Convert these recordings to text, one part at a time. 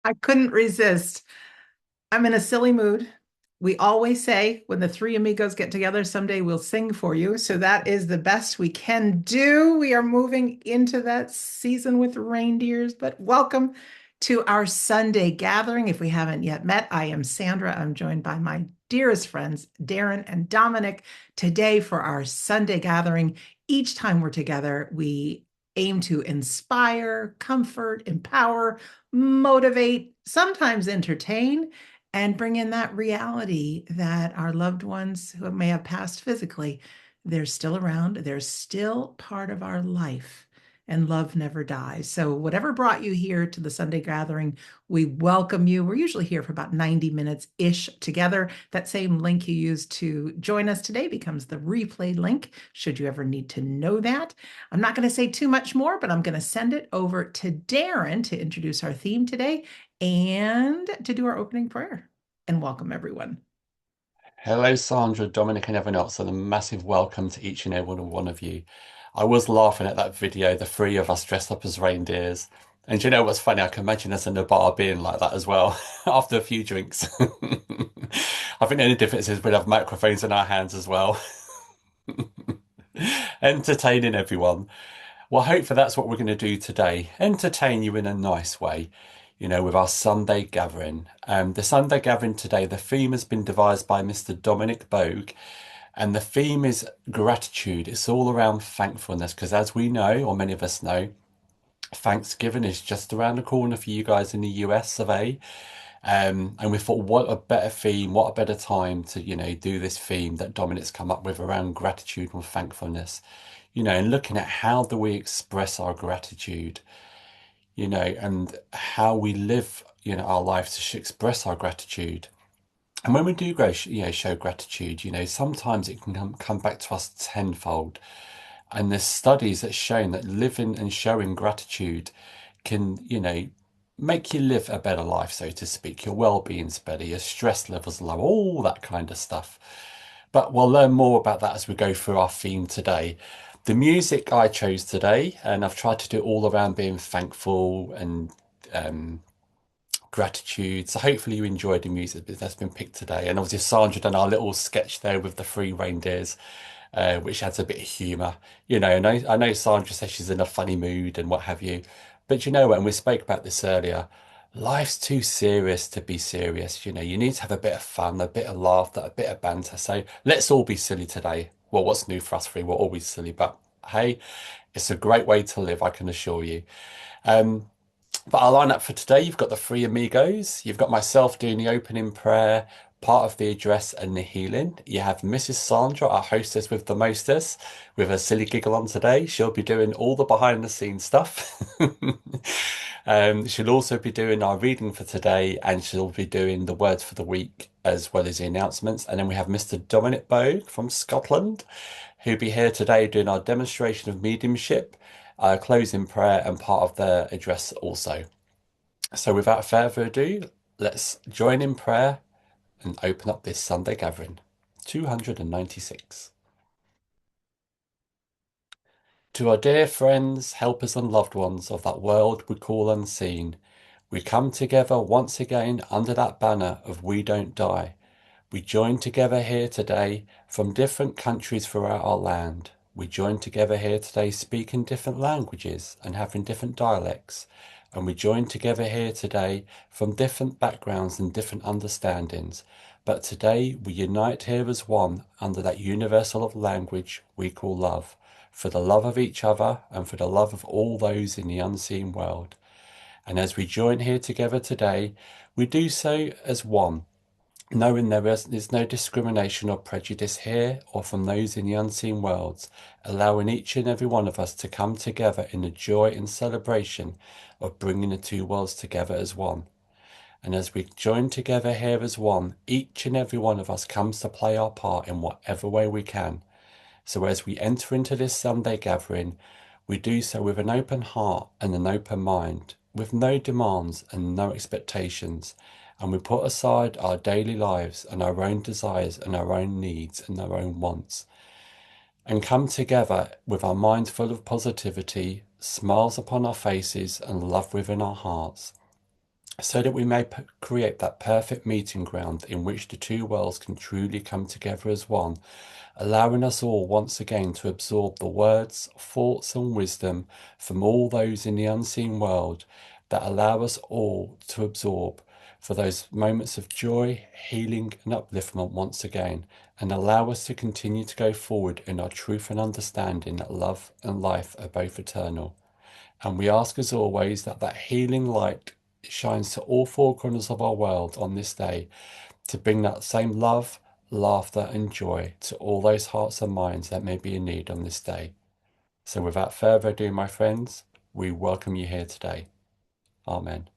I couldn't resist. I'm in a silly mood. We always say when the three amigos get together, someday we'll sing for you. So that is the best we can do. We are moving into that season with reindeers, but welcome to our Sunday gathering. If we haven't yet met, I am Sandra. I'm joined by my dearest friends, Darren and Dominic, today for our Sunday gathering. Each time we're together, we aim to inspire, comfort, empower, motivate, sometimes entertain, and bring in that reality that our loved ones who may have passed physically, they're still around, they're still part of our life, and love never dies. So, whatever brought you here to the Sunday gathering, we welcome you. We're usually here for about 90 minutes ish together. That same link you used to join us today becomes the replay link, should you ever need to know that. I'm not going to say too much more, but I'm going to send it over to Darren to introduce our theme today and to do our opening prayer and welcome everyone. Hello, Sandra, Dominic, and everyone else, and a massive welcome to each and every one of you. I was laughing at that video, the three of us dressed up as reindeers. And do you know what's funny? I can imagine us in the bar being like that as well, after a few drinks. I think the only difference is we'd have microphones in our hands as well, entertaining everyone. Well, hopefully that's what we're going to do today. Entertain you in a nice way, with our Sunday gathering. The Sunday gathering today, the theme has been devised by Mr. Dominic Boag, and the theme is gratitude. It's all around thankfulness, because as we know, or many of us know, Thanksgiving is just around the corner for you guys in the US of A. And we thought, what a better theme, what a better time to, do this theme that Dominic's come up with around gratitude and thankfulness, and looking at how do we express our gratitude, and how we live, our lives to express our gratitude. And when we do go, show gratitude, sometimes it can come back to us tenfold. And there's studies that shown that living and showing gratitude can, make you live a better life, so to speak. Your well-being's better, your stress levels low, all that kind of stuff. But we'll learn more about that as we go through our theme today. The music I chose today, and I've tried to do all around being thankful and um, gratitude. So hopefully you enjoyed the music that's been picked today. And obviously Sandra done our little sketch there with the three reindeers, which adds a bit of humour. And I know Sandra says she's in a funny mood and what have you. But you know what, and we spoke about this earlier, life's too serious to be serious. You need to have a bit of fun, a bit of laughter, a bit of banter. So let's all be silly today. Well, what's new for us three? We're always silly, but hey, it's a great way to live, I can assure you. Um, but our lineup for today, you've got the three amigos, you've got myself doing the opening prayer, part of the address and the healing. You have Mrs. Sandra, our hostess with the mostess, with a silly giggle on today. She'll be doing all the behind the scenes stuff. She'll also be doing our reading for today, and she'll be doing the words for the week as well as the announcements. And then we have Mr. Dominic Boag from Scotland, who'll be here today doing our demonstration of mediumship, closing prayer, and part of the address also. So without further ado, let's join in prayer and open up this Sunday gathering. 296. To our dear friends, helpers, and loved ones of that world we call unseen, we come together once again under that banner of We Don't Die. We join together here today from different countries throughout our land. We join together here today speaking different languages and having different dialects. And we join together here today from different backgrounds and different understandings. But today we unite here as one under that universal of language we call love, for the love of each other and for the love of all those in the unseen world. And as we join here together today, we do so as one, knowing there's no discrimination or prejudice here or from those in the unseen worlds, allowing each and every one of us to come together in the joy and celebration of bringing the two worlds together as one. And as we join together here as one, each and every one of us comes to play our part in whatever way we can. So as we enter into this Sunday gathering, we do so with an open heart and an open mind, with no demands and no expectations, and we put aside our daily lives and our own desires and our own needs and our own wants, and come together with our minds full of positivity, smiles upon our faces, and love within our hearts. so that we may create that perfect meeting ground in which the two worlds can truly come together as one, allowing us all once again to absorb the words, thoughts, and wisdom from all those in the unseen world that allow us all to absorb for those moments of joy, healing, and upliftment once again, and allow us to continue to go forward in our truth and understanding that love and life are both eternal. And we ask as always that that healing light shines to all four corners of our world on this day to bring that same love, laughter, and joy to all those hearts and minds that may be in need on this day. So, without further ado, my friends, we welcome you here today. Amen.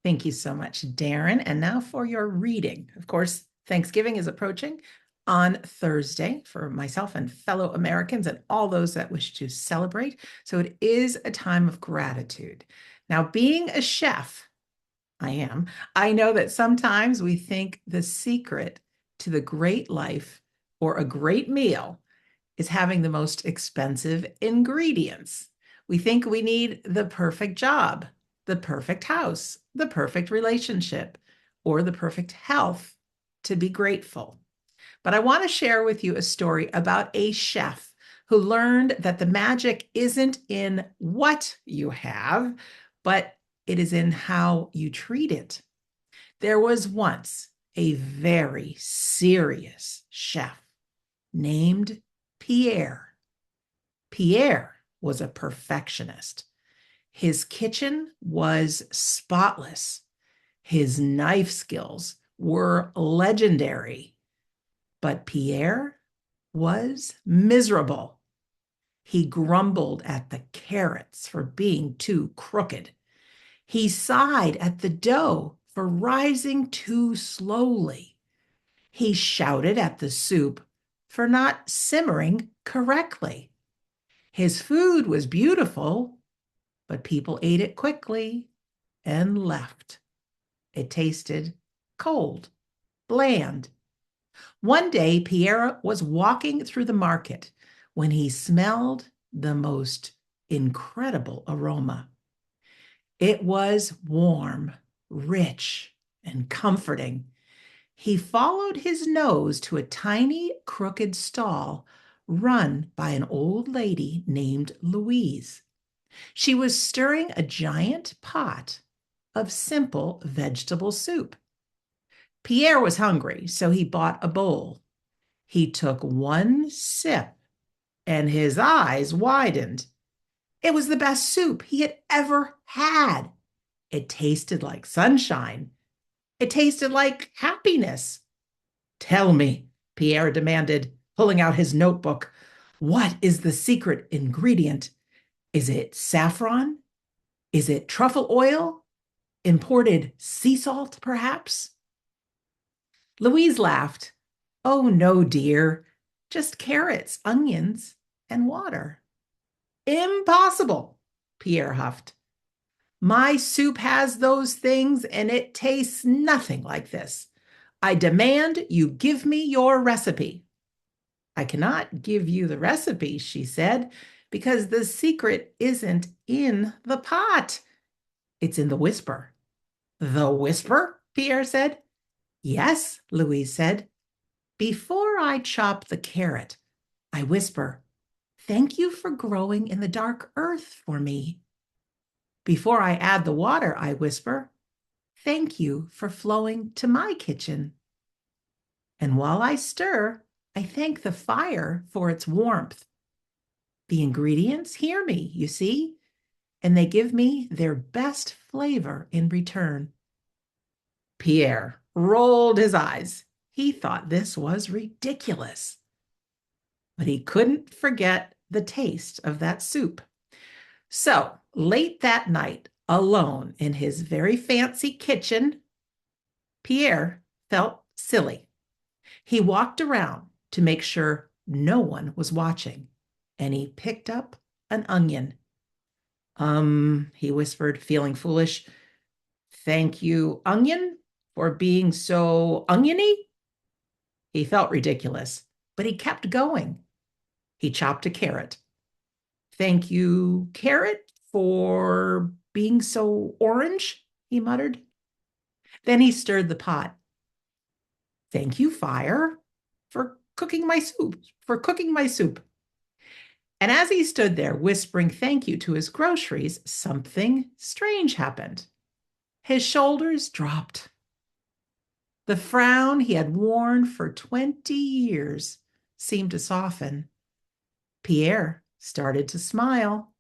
Thank you so much, Darren. And now for your reading. Of course, Thanksgiving is approaching on Thursday for myself and fellow Americans and all those that wish to celebrate. So it is a time of gratitude. Now, being a chef, I am, I know that sometimes we think the secret to the great life or a great meal is having the most expensive ingredients. We think we need the perfect job, the perfect house, the perfect relationship, or the perfect health to be grateful. But I want to share with you a story about a chef who learned that the magic isn't in what you have, but it is in how you treat it. There was once a very serious chef named Pierre. Pierre was a perfectionist. His kitchen was spotless. His knife skills were legendary. But Pierre was miserable. He grumbled at the carrots for being too crooked. He sighed at the dough for rising too slowly. He shouted at the soup for not simmering correctly. His food was beautiful, but people ate it quickly and left. It tasted cold, bland. One day, Pierre was walking through the market when he smelled the most incredible aroma. It was warm, rich, and comforting. He followed his nose to a tiny, crooked stall run by an old lady named Louise. She was stirring a giant pot of simple vegetable soup. Pierre was hungry, so he bought a bowl. He took one sip and his eyes widened. It was the best soup he had ever had. It tasted like sunshine. It tasted like happiness. Tell me, Pierre demanded, pulling out his notebook. What is the secret ingredient? Is it saffron? Is it truffle oil? Imported sea salt, perhaps? Louise laughed. Oh, no, dear. Just carrots, onions, and water. Impossible, Pierre huffed. My soup has those things, and it tastes nothing like this. I demand you give me your recipe. I cannot give you the recipe, she said, because the secret isn't in the pot. It's in the whisper. The whisper? Pierre said. Yes, Louise said. Before I chop the carrot, I whisper, thank you for growing in the dark earth for me. Before I add the water, I whisper, thank you for flowing to my kitchen. And while I stir, I thank the fire for its warmth. The ingredients hear me, you see, and they give me their best flavor in return. Pierre rolled his eyes. He thought this was ridiculous. But he couldn't forget the taste of that soup. So, late that night, alone in his very fancy kitchen, Pierre felt silly. He walked around to make sure no one was watching, and he picked up an onion. He whispered, feeling foolish. Thank you, onion, for being so oniony. He felt ridiculous, but he kept going. He chopped a carrot. Thank you, carrot, for being so orange, he muttered. Then he stirred the pot. Thank you, fire, for cooking my soup, for cooking my soup. And as he stood there whispering thank you to his groceries, something strange happened. His shoulders dropped. The frown he had worn for 20 years seemed to soften. Pierre started to smile.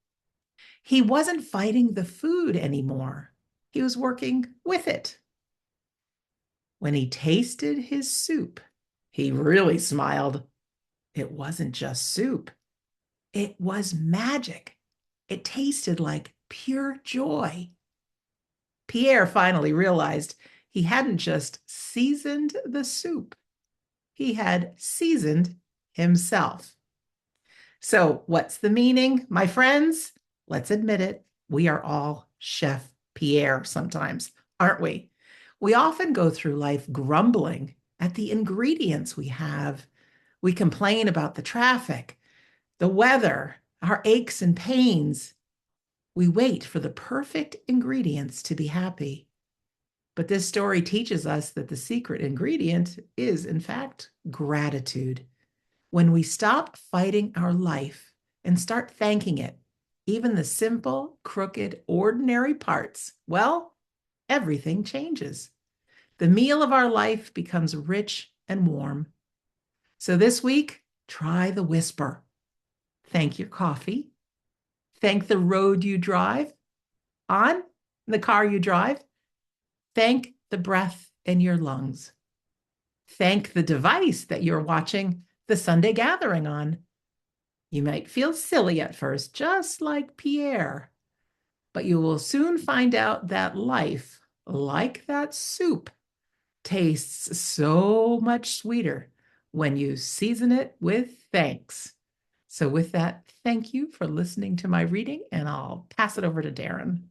He wasn't fighting the food anymore. He was working with it. When he tasted his soup, he really smiled. It wasn't just soup, it was magic. It tasted like pure joy. Pierre finally realized he hadn't just seasoned the soup, he had seasoned himself. So, what's the meaning, my friends? Let's admit it, we are all Chef Pierre sometimes, aren't we? We often go through life grumbling at the ingredients we have. We complain about the traffic, the weather, our aches and pains. We wait for the perfect ingredients to be happy. But this story teaches us that the secret ingredient is, in fact, gratitude. When we stop fighting our life and start thanking it, even the simple, crooked, ordinary parts, well, everything changes. The meal of our life becomes rich and warm. So this week, try the whisper. Thank your coffee. Thank the road you drive on, the car you drive. Thank the breath in your lungs. Thank the device that you're watching the Sunday gathering on. You might feel silly at first, just like Pierre, but you will soon find out that life, like that soup, tastes so much sweeter when you season it with thanks. So, with that, thank you for listening to my reading, and I'll pass it over to Darren.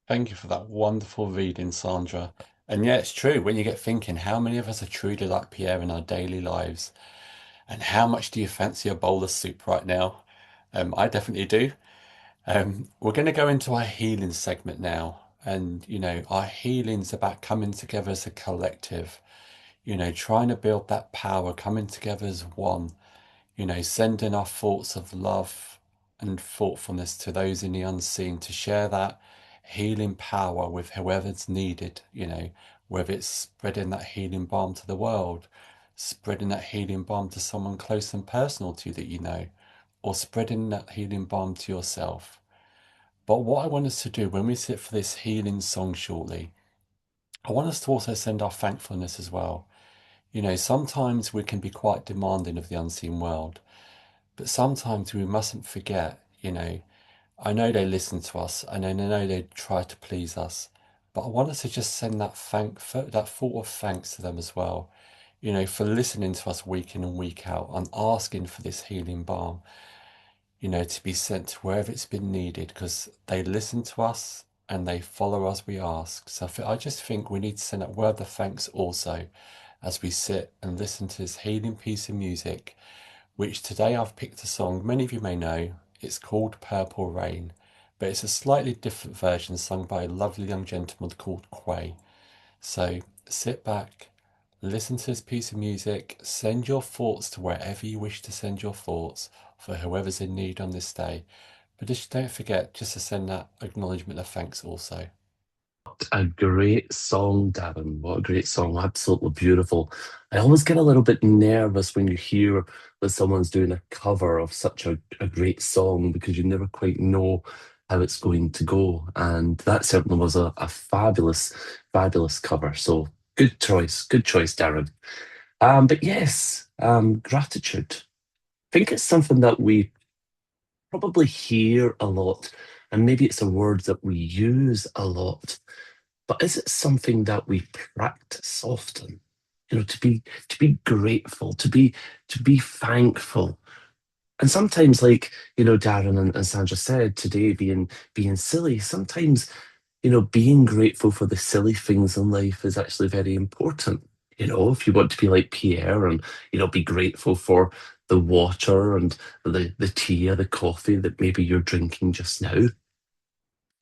Thank you for that wonderful reading, Sandra. And yeah, it's true. When you get thinking, how many of us are truly like Pierre in our daily lives? And how much do you fancy a bowl of soup right now? I definitely do. We're going to go into our healing segment now. And, our healing's about coming together as a collective, trying to build that power, coming together as one, sending our thoughts of love and thoughtfulness to those in the unseen to share that healing power with whoever's needed, whether it's spreading that healing balm to the world, spreading that healing balm to someone close and personal to you that you know, or spreading that healing balm to yourself. But what I want us to do when we sit for this healing song shortly, I want us to also send our thankfulness as well. Sometimes we can be quite demanding of the unseen world, but sometimes we mustn't forget, I know they listen to us and I know they try to please us, but I want us to just send that thought of thanks to them as well, for listening to us week in and week out and asking for this healing balm, to be sent to wherever it's been needed because they listen to us and they follow as we ask. So I just think we need to send that word of thanks also as we sit and listen to this healing piece of music, which today I've picked a song many of you may know. It's called Purple Rain, but it's a slightly different version sung by a lovely young gentleman called Quay. So sit back, listen to this piece of music, send your thoughts to wherever you wish to send your thoughts for whoever's in need on this day. But just don't forget just to send that acknowledgement of thanks also. A great song, Darren. What a great song. Absolutely beautiful. I always get a little bit nervous when you hear that someone's doing a cover of such a great song because you never quite know how it's going to go. And that certainly was a fabulous, fabulous cover. So good choice, Darren. But yes, gratitude. I think it's something that we probably hear a lot, and maybe it's a word that we use a lot. But is it something that we practice often? To be grateful, to be thankful. And sometimes, like, Darren and Sandra said today, being silly, sometimes, being grateful for the silly things in life is actually very important. If you want to be like Pierre and, be grateful for the water and the tea or the coffee that maybe you're drinking just now.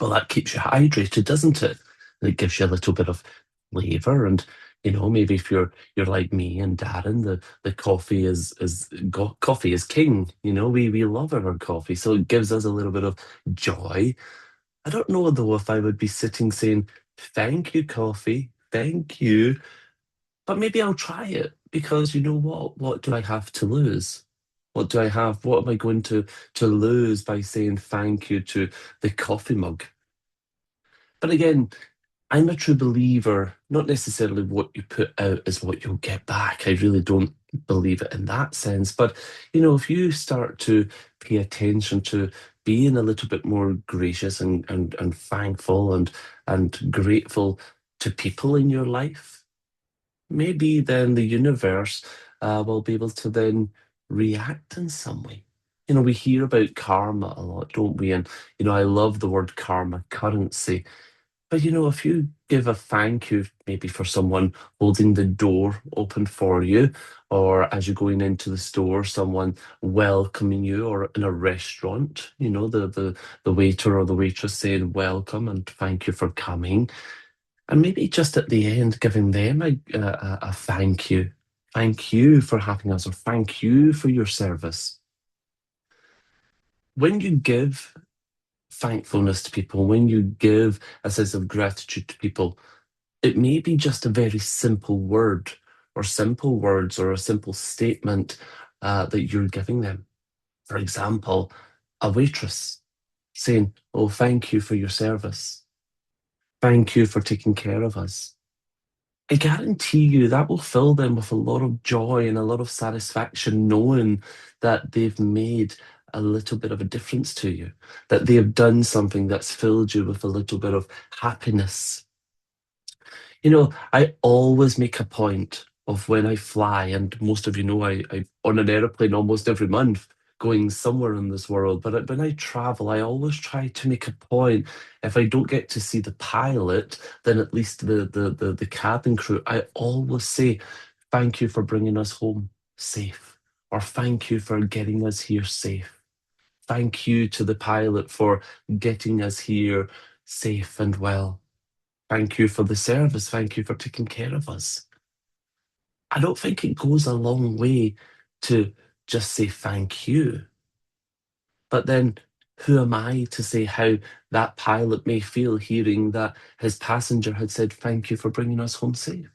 Well, that keeps you hydrated, doesn't it? It gives you a little bit of flavor. And maybe if you're like me and Darren, the coffee is king. We love our coffee, so it gives us a little bit of joy. I don't know though if I would be sitting saying, "Thank you, coffee, thank you," but maybe I'll try it because you know what? What do I have to lose? What do I have? What am I going to lose by saying thank you to the coffee mug? But again, I'm a true believer, not necessarily what you put out is what you'll get back. I really don't believe it in that sense. But, if you start to pay attention to being a little bit more gracious and thankful and grateful to people in your life, maybe then the universe will be able to then react in some way. We hear about karma a lot, don't we? And, I love the word karma, currency. But if you give a thank you maybe for someone holding the door open for you, or as you're going into the store, someone welcoming you, or in a restaurant, the waiter or the waitress saying welcome and thank you for coming, and maybe just at the end giving them a thank you. Thank you for having us, or thank you for your service. When you give thankfulness to people, when you give a sense of gratitude to people, it may be just a very simple word or simple words or a simple statement that you're giving them. For example, a waitress saying, "Oh, thank you for your service. Thank you for taking care of us." I guarantee you that will fill them with a lot of joy and a lot of satisfaction knowing that they've made a little bit of a difference to you, that they have done something that's filled you with a little bit of happiness. I always make a point of when I fly, and most of you know I'm on an airplane almost every month going somewhere in this world. But when I travel, I always try to make a point. If I don't get to see the pilot, then at least the cabin crew, I always say, "Thank you for bringing us home safe," or "Thank you for getting us here safe. Thank you to the pilot for getting us here safe and well. Thank you for the service. Thank you for taking care of us." I don't think it goes a long way to just say thank you. But then who am I to say how that pilot may feel hearing that his passenger had said, "Thank you for bringing us home safe"?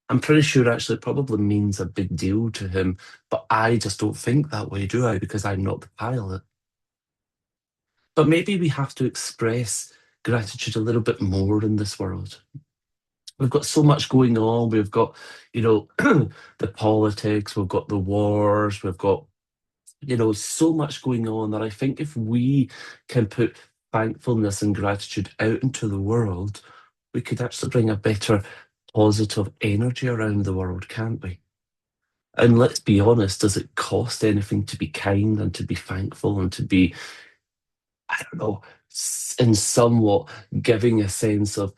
I'm pretty sure actually it probably means a big deal to him, but I just don't think that way, do I? Because I'm not the pilot. But maybe we have to express gratitude a little bit more in this world. We've got so much going on. We've got, the politics, we've got the wars, we've got, so much going on that I think if we can put thankfulness and gratitude out into the world, we could actually bring a better positive energy around the world, can't we? And let's be honest, does it cost anything to be kind and to be thankful and to be, I don't know, in somewhat giving a sense of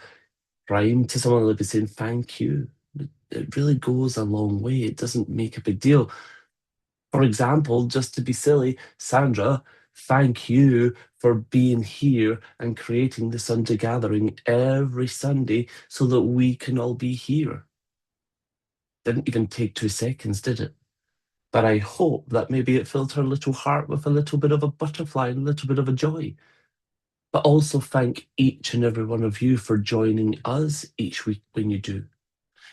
prime to someone like be saying thank you? It really goes a long way. It doesn't make a big deal. For example, just to be silly, Sandra, thank you for being here and creating the Sunday gathering every Sunday so that we can all be here. Didn't even take 2 seconds, did it? But I hope that maybe it filled her little heart with a little bit of a butterfly and a little bit of a joy. But also thank each and every one of you for joining us each week when you do.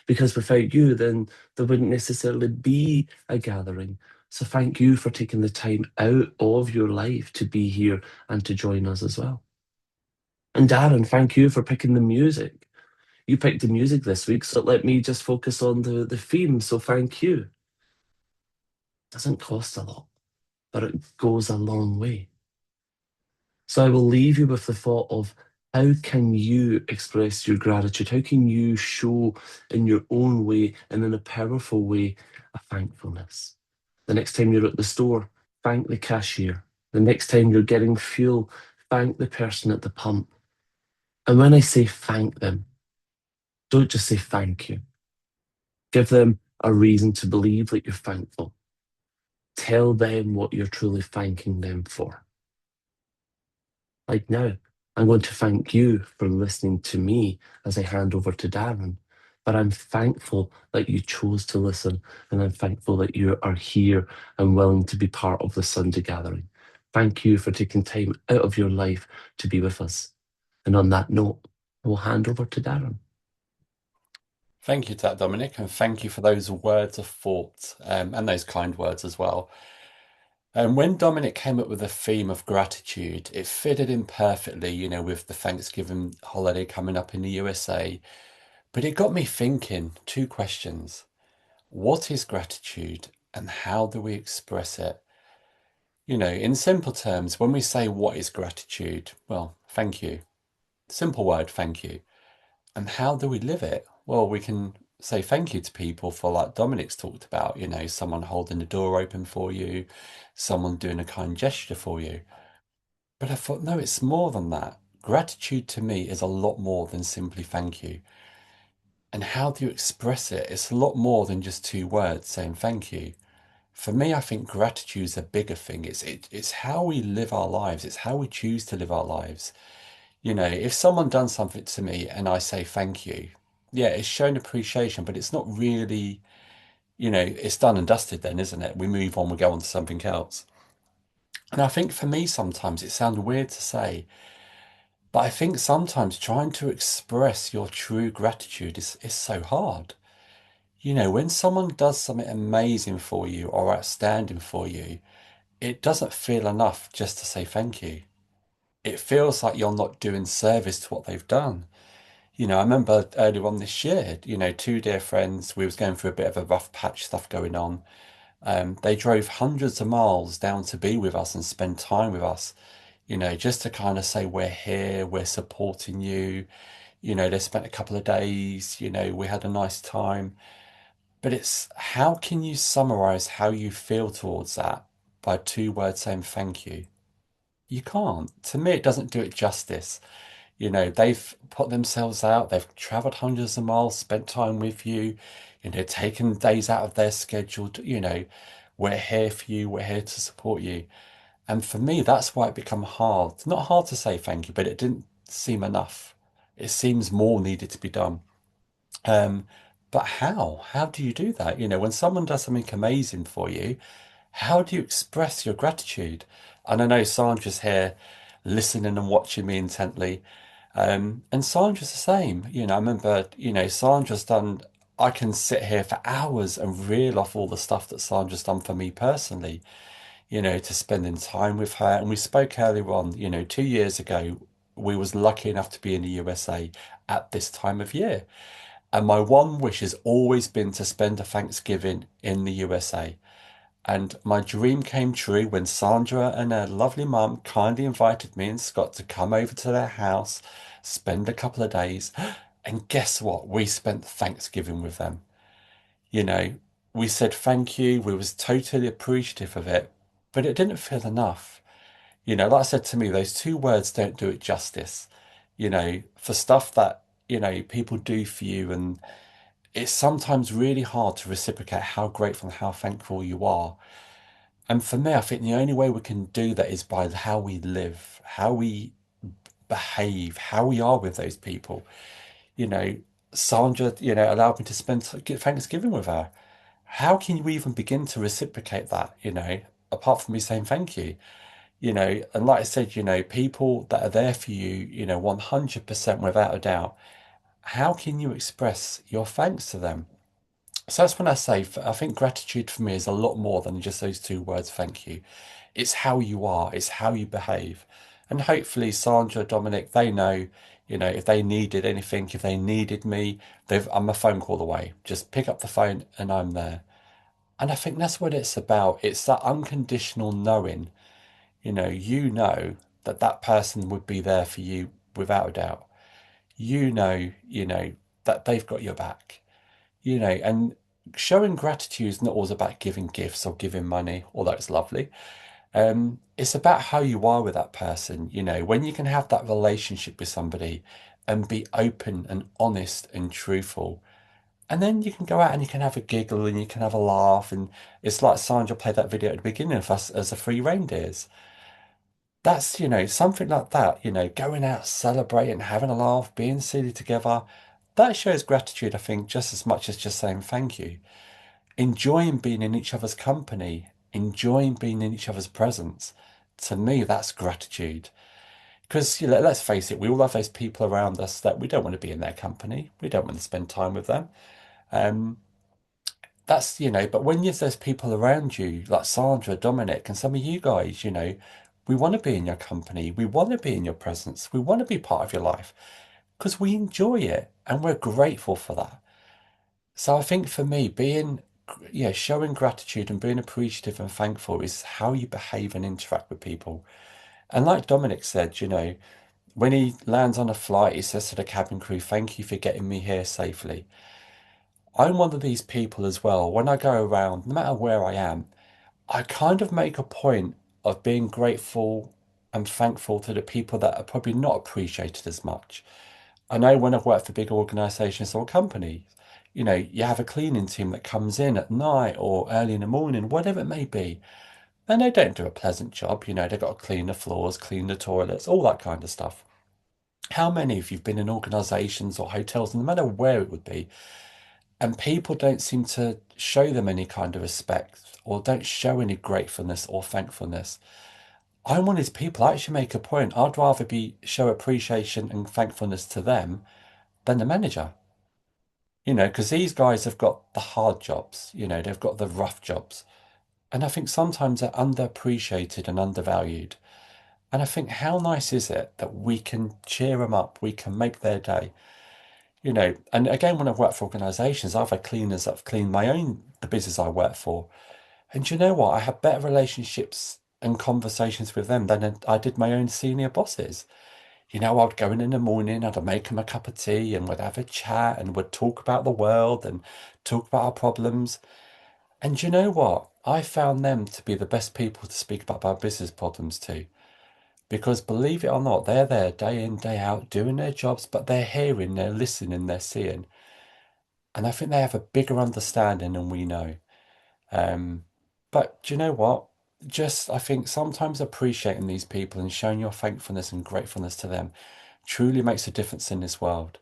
Because without you, then there wouldn't necessarily be a gathering. So thank you for taking the time out of your life to be here and to join us as well. And Darren, thank you for picking the music. You picked the music this week, so let me just focus on the theme. So thank you. Doesn't cost a lot, but it goes a long way. So I will leave you with the thought of how can you express your gratitude? How can you show in your own way and in a powerful way a thankfulness? The next time you're at the store, thank the cashier. The next time you're getting fuel, thank the person at the pump. And when I say thank them, don't just say thank you. Give them a reason to believe that you're thankful. Tell them what you're truly thanking them for. Like now, I'm going to thank you for listening to me as I hand over to Darren. But I'm thankful that you chose to listen, and I'm thankful that you are here and willing to be part of the Sunday gathering. Thank you for taking time out of your life to be with us. And on that note, I will hand over to Darren. Thank you to that, Dominic, and thank you for those words of thought and those kind words as well. And when Dominic came up with the theme of gratitude, it fitted in perfectly, with the Thanksgiving holiday coming up in the USA. But it got me thinking two questions. What is gratitude and how do we express it? In simple terms, when we say what is gratitude, well, thank you. Simple word, thank you. And how do we live it? Well, we can say thank you to people for, like Dominic's talked about, someone holding the door open for you, someone doing a kind gesture for you. But I thought, no, it's more than that. Gratitude to me is a lot more than simply thank you. And how do you express it? It's a lot more than just two words saying thank you. For me, I think gratitude is a bigger thing. It's how we live our lives. It's how we choose to live our lives. If someone done something to me and I say thank you, yeah, it's shown appreciation, but it's not really, it's done and dusted then, isn't it? We move on, we go on to something else. And I think for me, sometimes it sounds weird to say, but I think sometimes trying to express your true gratitude is so hard. When someone does something amazing for you or outstanding for you, it doesn't feel enough just to say thank you. It feels like you're not doing service to what they've done. I remember earlier on this year, two dear friends, we was going through a bit of a rough patch stuff going on. They drove hundreds of miles down to be with us and spend time with us, just to kind of say, we're here, we're supporting you. They spent a couple of days, we had a nice time. But it's how can you summarize how you feel towards that by two words saying thank you? You can't. To me, it doesn't do it justice. They've put themselves out, they've traveled hundreds of miles, spent time with you, taken days out of their schedule. We're here for you, we're here to support you. And for me, that's why it become hard. It's not hard to say thank you, but it didn't seem enough. It seems more needed to be done. Um, but how? How do you do that? When someone does something amazing for you, how do you express your gratitude? And I know Sandra's here listening and watching me intently. And Sandra's the same. I remember, Sandra's done, I can sit here for hours and reel off all the stuff that Sandra's done for me personally, to spending time with her. And we spoke earlier on, 2 years ago, we was lucky enough to be in the USA at this time of year. And my one wish has always been to spend a Thanksgiving in the USA. And my dream came true when Sandra and her lovely mum kindly invited me and Scott to come over to their house, spend a couple of days. And guess what? We spent Thanksgiving with them. You know, we said thank you. We was totally appreciative of it, but it didn't feel enough. Like I said to me, those two words don't do it justice. For stuff that, people do for you, and it's sometimes really hard to reciprocate how grateful and how thankful you are. And for me, I think the only way we can do that is by how we live, how we behave, how we are with those people. You know, Sandra, allowed me to spend Thanksgiving with her. How can you even begin to reciprocate that, apart from me saying thank you? And like I said, people that are there for you, 100% without a doubt, how can you express your thanks to them? So that's when I say, I think gratitude for me is a lot more than just those two words, thank you. It's how you are, it's how you behave. And hopefully, Sandra, Dominic, they know, if they needed anything, if they needed me, I'm a phone call away. Just pick up the phone and I'm there. And I think that's what it's about. It's that unconditional knowing, you know that that person would be there for you without a doubt. You know that they've got your back, and showing gratitude is not always about giving gifts or giving money, although it's lovely. It's about how you are with that person, when you can have that relationship with somebody and be open and honest and truthful. And then you can go out and you can have a giggle and you can have a laugh. And it's like Sandra played that video at the beginning of us as the three reindeers. That's, something like that, going out, celebrating, having a laugh, being silly together. That shows gratitude, I think, just as much as just saying thank you. Enjoying being in each other's company, enjoying being in each other's presence. To me, that's gratitude. Because, let's face it, we all have those people around us that we don't want to be in their company. We don't want to spend time with them. Um, but when there's people around you, like Sandra, Dominic, and some of you guys, we want to be in your company. We want to be in your presence. We want to be part of your life because we enjoy it and we're grateful for that. So I think for me, showing gratitude and being appreciative and thankful is how you behave and interact with people. And like Dominic said, when he lands on a flight, he says to the cabin crew, "Thank you for getting me here safely." I'm one of these people as well. When I go around, no matter where I am, I kind of make a point of being grateful and thankful to the people that are probably not appreciated as much. I know when I've worked for big organizations or companies, you have a cleaning team that comes in at night or early in the morning, whatever it may be, and they don't do a pleasant job. They've got to clean the floors, clean the toilets, all that kind of stuff. How many of you've been in organizations or hotels, no matter where it would be, and people don't seem to show them any kind of respect or don't show any gratefulness or thankfulness? I'm one of these people. I actually make a point. I'd rather be show appreciation and thankfulness to them than the manager. Because these guys have got the hard jobs. They've got the rough jobs, and I think sometimes they're underappreciated and undervalued. And I think how nice is it that we can cheer them up, we can make their day. And again, when I've worked for organizations, I've had cleaners that have cleaned the business I work for. And you know what? I have better relationships and conversations with them than I did my own senior bosses. I'd go in the morning, I'd make them a cup of tea and we'd have a chat and we'd talk about the world and talk about our problems. And you know what? I found them to be the best people to speak about our business problems to. Because believe it or not, they're there day in, day out doing their jobs, but they're hearing, they're listening, they're seeing. And I think they have a bigger understanding than we know. Um, but do you know what? Just, I think sometimes appreciating these people and showing your thankfulness and gratefulness to them truly makes a difference in this world.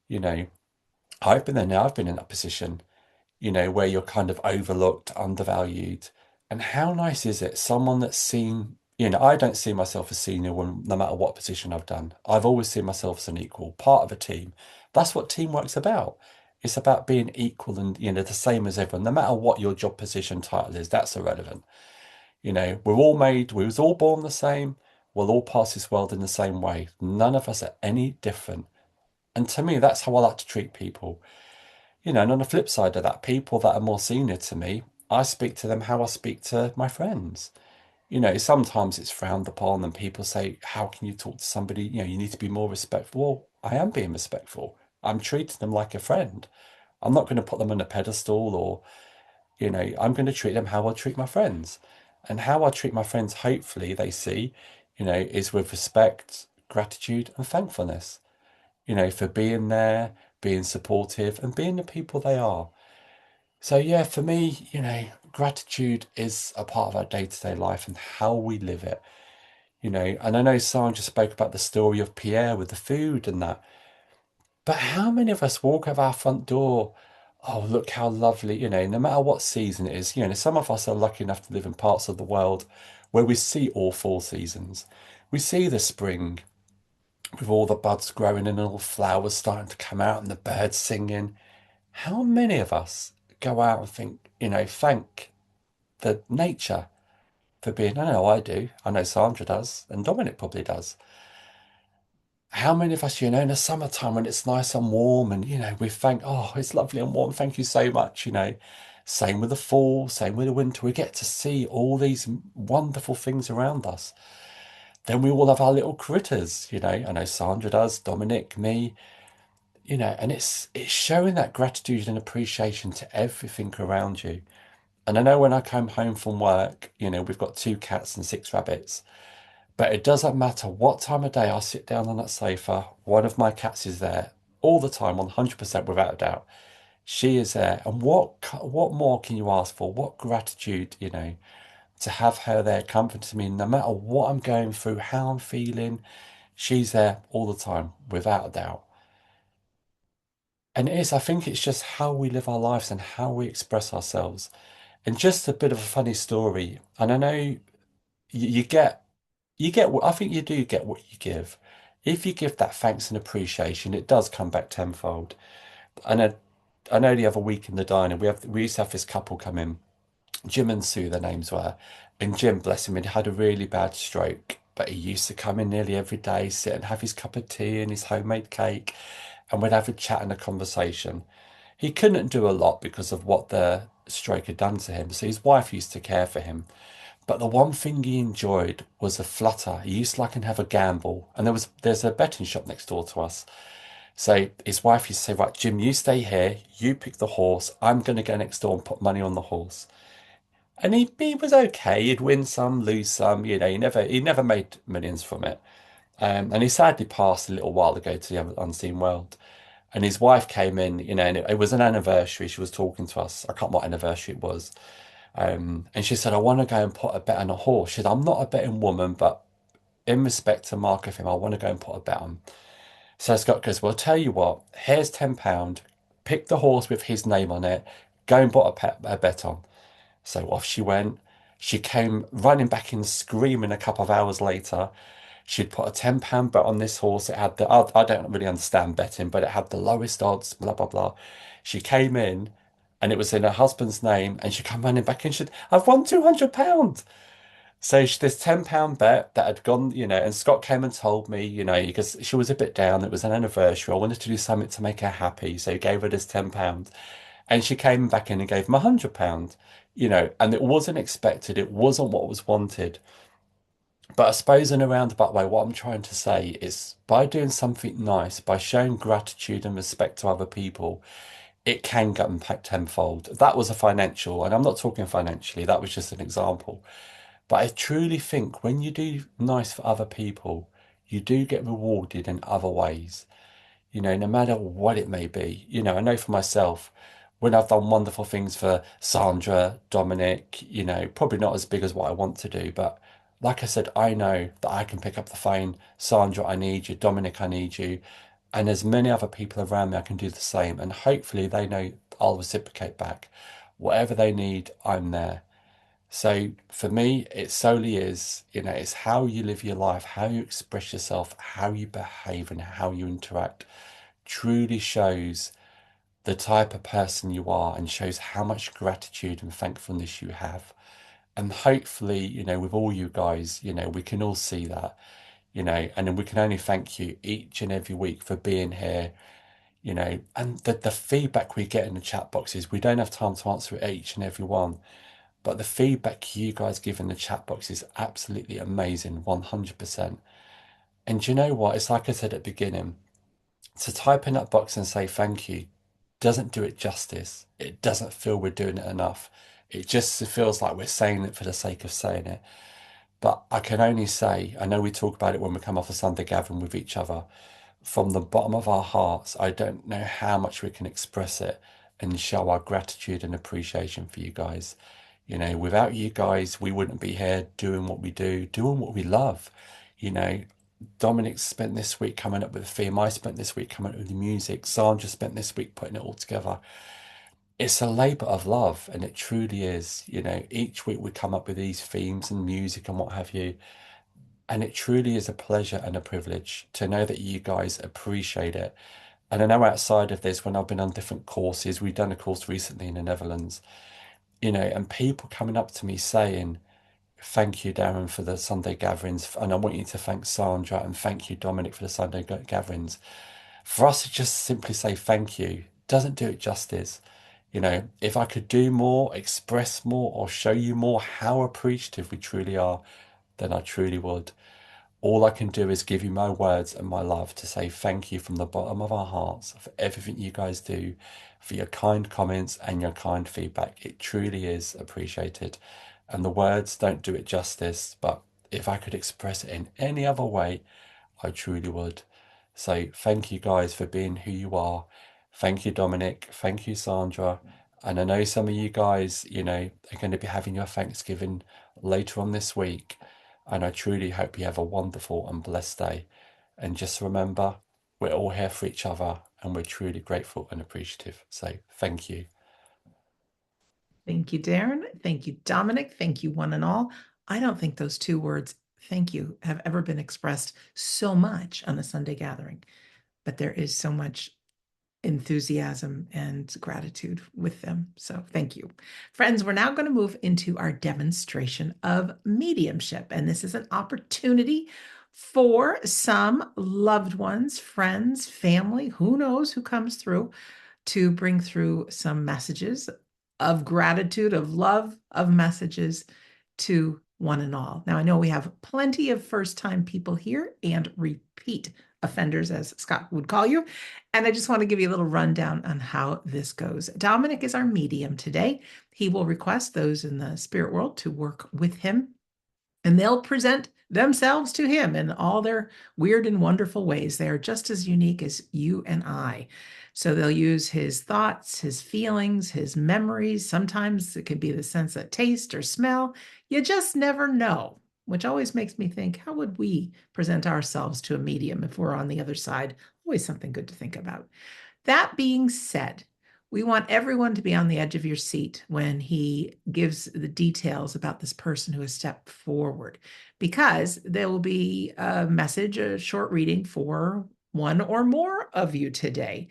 You know, I've been there now, I've been in that position, where you're kind of overlooked, undervalued. And how nice is it? Someone that's seen, I don't see myself as senior no matter what position I've done. I've always seen myself as an equal, part of a team. That's what teamwork's about. It's about being equal and, the same as everyone, no matter what your job position title is, that's irrelevant. We was all born the same. We'll all pass this world in the same way. None of us are any different. And to me, that's how I like to treat people. And on the flip side of that, people that are more senior to me, I speak to them how I speak to my friends. Sometimes it's frowned upon and people say, how can you talk to somebody? You need to be more respectful. Well, I am being respectful. I'm treating them like a friend. I'm not going to put them on a pedestal or, I'm going to treat them how I treat my friends. And how I treat my friends, hopefully they see, is with respect, gratitude, and thankfulness, for being there, being supportive, and being the people they are. So, yeah, for me, gratitude is a part of our day-to-day life and how we live it, And I know Sandra spoke about the story of Pierre with the food and that. But how many of us walk out our front door? Oh, look how lovely, no matter what season it is, some of us are lucky enough to live in parts of the world where we see all four seasons. We see the spring with all the buds growing and all flowers starting to come out and the birds singing. How many of us go out and think, thank the nature for being, I know I do, I know Sandra does, and Dominic probably does. How many of us, in the summertime when it's nice and warm and, we thank, oh, it's lovely and warm, thank you so much. Same with the fall, same with the winter. We get to see all these wonderful things around us. Then we all have our little critters, I know Sandra does, Dominic, me, and it's showing that gratitude and appreciation to everything around you. And I know when I come home from work, we've got two cats and six rabbits. But it doesn't matter what time of day I sit down on that sofa, one of my cats is there all the time, 100% without a doubt. She is there. And what more can you ask for? What gratitude, to have her there comforting me no matter what I'm going through, how I'm feeling. She's there all the time, without a doubt. And it is, I think it's just how we live our lives and how we express ourselves. And just a bit of a funny story. And I know you get what I think you do get what you give. If you give that thanks and appreciation, it does come back tenfold. And I know the other week in the diner, we used to have this couple come in, Jim and Sue, their names were. And Jim, bless him, had had a really bad stroke, but he used to come in nearly every day, sit and have his cup of tea and his homemade cake, and we'd have a chat and a conversation. He couldn't do a lot because of what the stroke had done to him, so his wife used to care for him. But the one thing he enjoyed was a flutter. He used to like and have a gamble, and there's a betting shop next door to us. So his wife used to say, "Right, Jim, you stay here. You pick the horse. I'm going to go next door and put money on the horse." And he was okay. He'd win some, lose some. He never made millions from it. And he sadly passed a little while ago to the unseen world. And his wife came in, and it was an anniversary. She was talking to us. I can't remember what anniversary it was. And she said, "I want to go and put a bet on a horse." She said, "I'm not a betting woman, but in respect to Mark of him, I want to go and put a bet on." So Scott goes, "Well, tell you what, here's £10. Pick the horse with his name on it. Go and put a bet on." So off she went. She came running back in screaming a couple of hours later. She'd put a £10 bet on this horse. It had I don't really understand betting, but it had the lowest odds, blah, blah, blah. She came in and it was in her husband's name, and she come running back in. She said, "I've won £200." So this £10 bet that had gone, and Scott came and told me, because she was a bit down. It was an anniversary. I wanted to do something to make her happy. So he gave her this £10. And she came back in and gave him £100, and it wasn't expected. It wasn't what was wanted. But I suppose in a roundabout way, what I'm trying to say is by doing something nice, by showing gratitude and respect to other people, it can get impact tenfold. That was a financial, and I'm not talking financially, that was just an example. But I truly think when you do nice for other people, you do get rewarded in other ways, no matter what it may be. I know for myself, when I've done wonderful things for Sandra, Dominic, probably not as big as what I want to do, but like I said, I know that I can pick up the phone, Sandra, I need you, Dominic, I need you, and there's many other people around me I can do the same, and hopefully they know I'll reciprocate back. Whatever they need, I'm there. So for me, it solely is, it's how you live your life, how you express yourself, how you behave, and how you interact truly shows the type of person you are and shows how much gratitude and thankfulness you have. And hopefully, with all you guys, we can all see that, and then we can only thank you each and every week for being here, and the feedback we get in the chat boxes, we don't have time to answer it each and every one. But the feedback you guys give in the chat box is absolutely amazing, 100%. And do you know what? It's like I said at the beginning, to type in that box and say thank you doesn't do it justice. It doesn't feel we're doing it enough. It just feels like we're saying it for the sake of saying it. But I can only say, I know we talk about it when we come off a Sunday gathering with each other. From the bottom of our hearts, I don't know how much we can express it and show our gratitude and appreciation for you guys. Without you guys, we wouldn't be here doing what we do, doing what we love. You know, Dominic spent this week coming up with a theme. I spent this week coming up with the music. Sandra spent this week putting it all together. It's a labour of love, and it truly is. Each week we come up with these themes and music and what have you. And it truly is a pleasure and a privilege to know that you guys appreciate it. And I know outside of this, when I've been on different courses, we've done a course recently in the Netherlands, and people coming up to me saying, "Thank you, Darren, for the Sunday gatherings. And I want you to thank Sandra and thank you, Dominic, for the Sunday gatherings." For us to just simply say thank you doesn't do it justice. If I could do more, express more, or show you more how appreciative we truly are, then I truly would. All I can do is give you my words and my love to say thank you from the bottom of our hearts for everything you guys do, for your kind comments and your kind feedback. It truly is appreciated. And the words don't do it justice, but if I could express it in any other way, I truly would. So thank you guys for being who you are. Thank you, Dominic. Thank you, Sandra. And I know some of you guys, are going to be having your Thanksgiving later on this week. And I truly hope you have a wonderful and blessed day. And just remember, we're all here for each other and we're truly grateful and appreciative. So thank you. Thank you, Darren. Thank you, Dominic. Thank you, one and all. I don't think those two words, thank you, have ever been expressed so much on a Sunday gathering, but there is so much enthusiasm and gratitude with them. So thank you. Friends, we're now going to move into our demonstration of mediumship. And this is an opportunity for some loved ones, friends, family, who knows who comes through, to bring through some messages of gratitude, of love, of messages to one and all. Now, I know we have plenty of first-time people here and repeat offenders, as Scott would call you. And I just want to give you a little rundown on how this goes. Dominic is our medium today. He will request those in the spirit world to work with him, and they'll present themselves to him in all their weird and wonderful ways. They are just as unique as you and I. So they'll use his thoughts, his feelings, his memories. Sometimes it could be the sense of taste or smell. You just never know, which always makes me think, how would we present ourselves to a medium if we're on the other side? Always something good to think about. That being said, we want everyone to be on the edge of your seat when he gives the details about this person who has stepped forward, because there will be a message, a short reading for one or more of you today.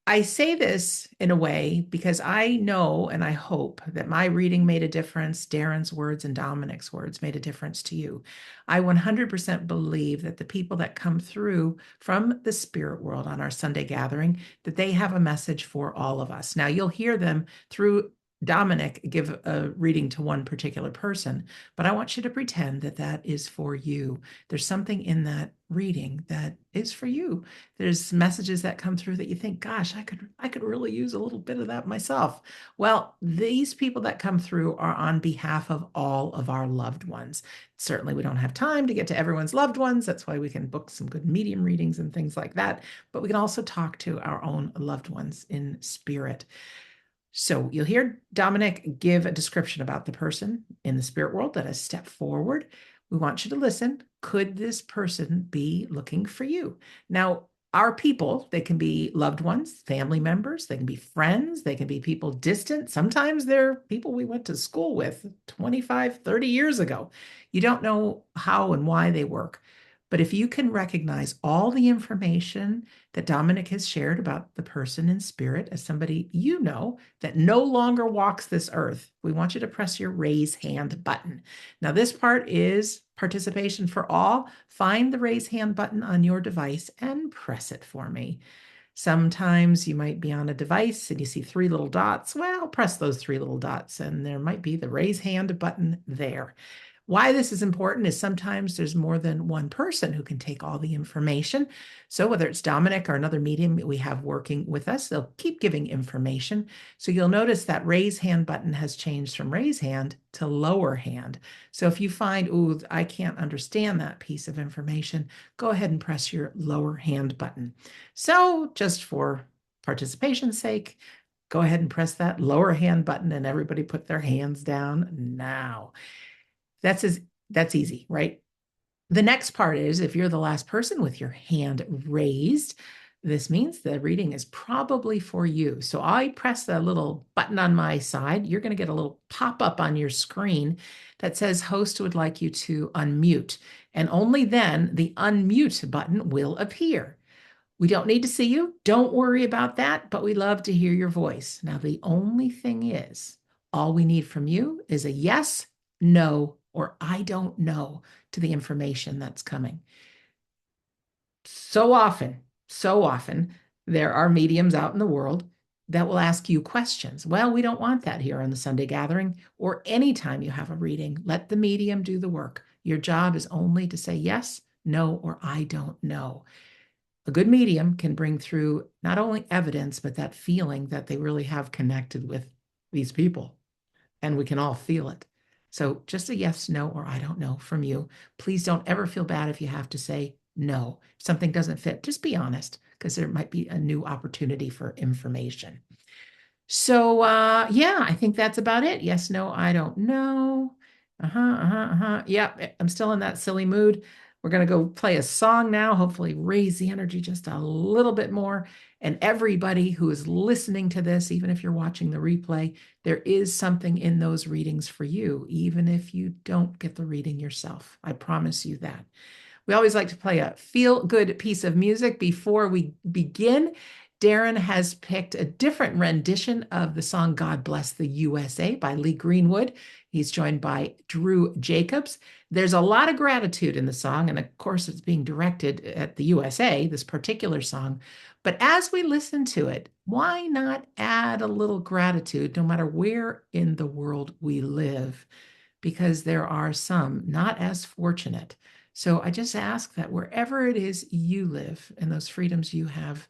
I say this in a way because I know and I hope that my reading made a difference. Darren's words and Dominic's words made a difference to you. I 100% believe that the people that come through from the spirit world on our Sunday gathering, that they have a message for all of us. Now, you'll hear them through Dominic give a reading to one particular person, but I want you to pretend that that is for you. There's something in that reading that is for you. There's messages that come through that you think, gosh, I could really use a little bit of that myself. Well, these people that come through are on behalf of all of our loved ones. Certainly, we don't have time to get to everyone's loved ones. That's why we can book some good medium readings and things like that. But we can also talk to our own loved ones in spirit. So you'll hear Dominic give a description about the person in the spirit world that has stepped forward. We want you to listen. Could this person be looking for you? Now, our people, they can be loved ones, family members, they can be friends, they can be people distant. Sometimes they're people we went to school with 25, 30 years ago. You don't know how and why they work. But if you can recognize all the information that Dominic has shared about the person in spirit as somebody you know that no longer walks this earth, we want you to press your raise hand button. Now, this part is participation for all. Find the raise hand button on your device and press it for me. Sometimes you might be on a device and you see three little dots. Well, press those three little dots and there might be the raise hand button there. Why this is important is sometimes there's more than one person who can take all the information. So whether it's Dominic or another medium we have working with us, they'll keep giving information. So you'll notice that raise hand button has changed from raise hand to lower hand. So if you find, ooh, I can't understand that piece of information, go ahead and press your lower hand button. So just for participation's sake, go ahead and press that lower hand button and everybody put their hands down now. That's easy, right? The next part is if you're the last person with your hand raised, this means the reading is probably for you. So I press the little button on my side. You're going to get a little pop-up on your screen that says host would like you to unmute. And only then the unmute button will appear. We don't need to see you. Don't worry about that, but we love to hear your voice. Now, the only thing is, all we need from you is a yes, no, or I don't know to the information that's coming. So often, there are mediums out in the world that will ask you questions. Well, we don't want that here on the Sunday gathering or anytime you have a reading. Let the medium do the work. Your job is only to say yes, no, or I don't know. A good medium can bring through not only evidence, but that feeling that they really have connected with these people. And we can all feel it. So just a yes, no, or I don't know from you. Please don't ever feel bad if you have to say no. If something doesn't fit, just be honest, because there might be a new opportunity for information. So yeah, I think that's about it. Yes, no, I don't know. Yeah, I'm still in that silly mood. We're going to go play a song now, hopefully raise the energy just a little bit more. And everybody who is listening to this, even if you're watching the replay, there is something in those readings for you, even if you don't get the reading yourself. I promise you that. We always like to play a feel-good piece of music before we begin. Darren has picked a different rendition of the song God Bless the USA by Lee Greenwood. He's joined by Drew Jacobs. There's a lot of gratitude in the song, and of course, it's being directed at the USA, this particular song. But as we listen to it, why not add a little gratitude no matter where in the world we live? Because there are some not as fortunate. So I just ask that wherever it is you live and those freedoms you have,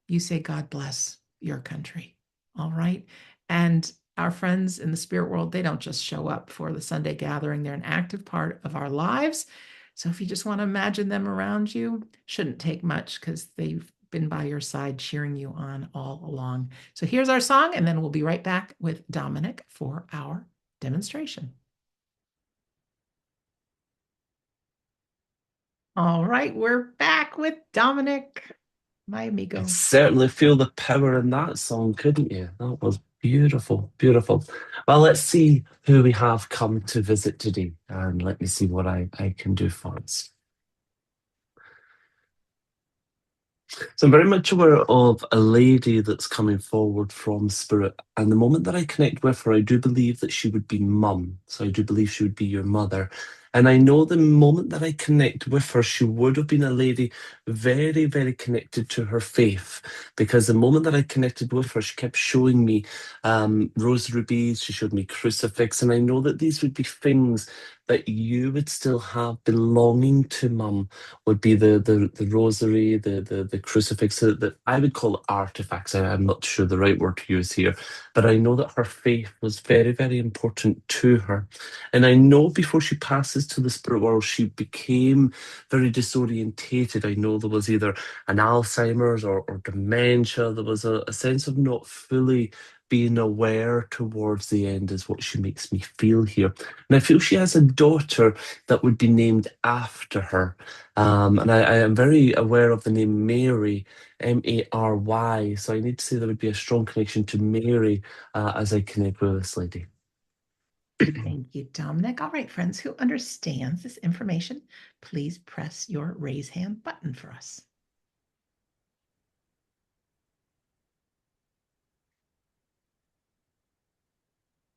you say, God bless your country. All right. And our friends in the spirit world, they don't just show up for the Sunday gathering, they're an active part of our lives. So if you just want to imagine them around you, shouldn't take much because they've been by your side cheering you on all along. So here's our song, and then we'll be right back with Dominic for our demonstration. All right, we're back with Dominic, my I amigo. certainly feel the power in that song, couldn't you? That was beautiful, beautiful. Well, let's see who we have come to visit today, and let me see what I can do for us. So I'm very much aware of a lady that's coming forward from spirit. And the moment that I connect with her, I do believe that she would be mum. So I do believe she would be your mother. And I know the moment that I connect with her, she would have been a lady very, very connected to her faith. Because the moment that I connected with her, she kept showing me rosary beads, she showed me crucifix. And I know that these would be things that you would still have belonging to mum, would be the rosary, the crucifix, that I would call it artifacts. I'm not sure the right word to use here, but I know that her faith was very, very important to her. And I know before she passes to the spirit world, she became very disorientated. I know there was either an Alzheimer's or dementia. There was a sense of not fully being aware towards the end, is what she makes me feel here. And I feel she has a daughter that would be named after her. And I am very aware of the name Mary, Mary. So I need to say there would be a strong connection to Mary as I connect with this lady. Thank you, Dominic. All right, friends, who understands this information, please press your raise hand button for us.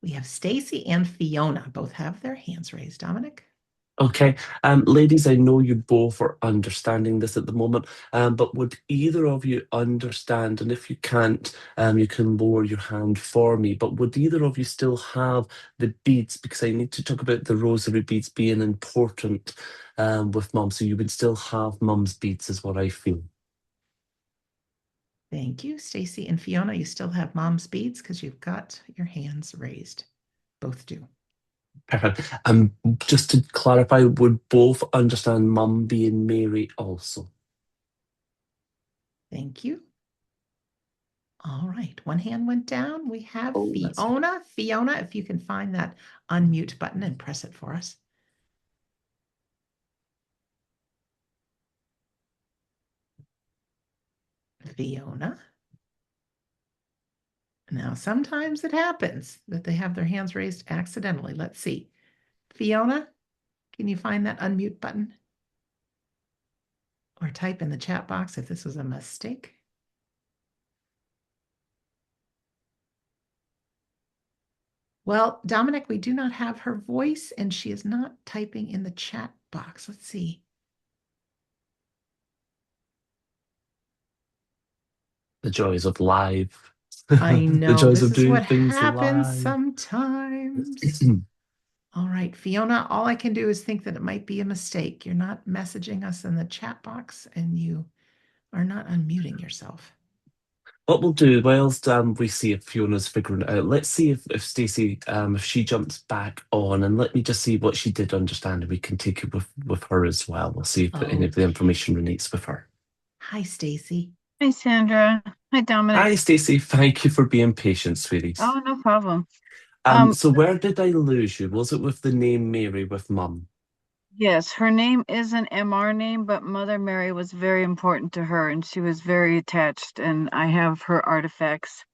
We have Stacy and Fiona both have their hands raised. Dominic? Okay, ladies, I know you both are understanding this at the moment, but would either of you understand? And if you can't, you can lower your hand for me. But would either of you still have the beads? Because I need to talk about the rosary beads being important with mum. So you would still have mum's beads, is what I feel. Thank you. Stacy and Fiona, you still have mom's beads because you've got your hands raised. Both do. Perfect. Just to clarify, would both understand mum being Mary also? Thank you. All right, one hand went down. We have Oh, that's Fiona. Fiona, if you can find that unmute button and press it for us. Fiona. Now, sometimes it happens that they have their hands raised accidentally. Let's see. Fiona, can you find that unmute button? Or type in the chat box if this was a mistake. Well, Dominic, we do not have her voice and she is not typing in the chat box. Let's see. the joys of live. I The know joys this of is doing what things happens live. sometimes. All right, Fiona, all I can do is think that it might be a mistake. You're not messaging us in the chat box and you are not unmuting yourself. What we'll do, whilst we see if Fiona's figuring it out, let's see if Stacey, if she jumps back on, and let me just see what she did understand, and we can take it with her as well. We'll see if any of the information relates with her. Hi, Stacey. Hi, Sandra. Hi, Dominic. Hi, Stacey. Thank you for being patient, sweeties. Oh, no problem. Um, So where did I lose you? Was it with the name Mary with mum? yes, her name is an MR name, but Mother Mary was very important to her and she was very attached, and I have her artifacts.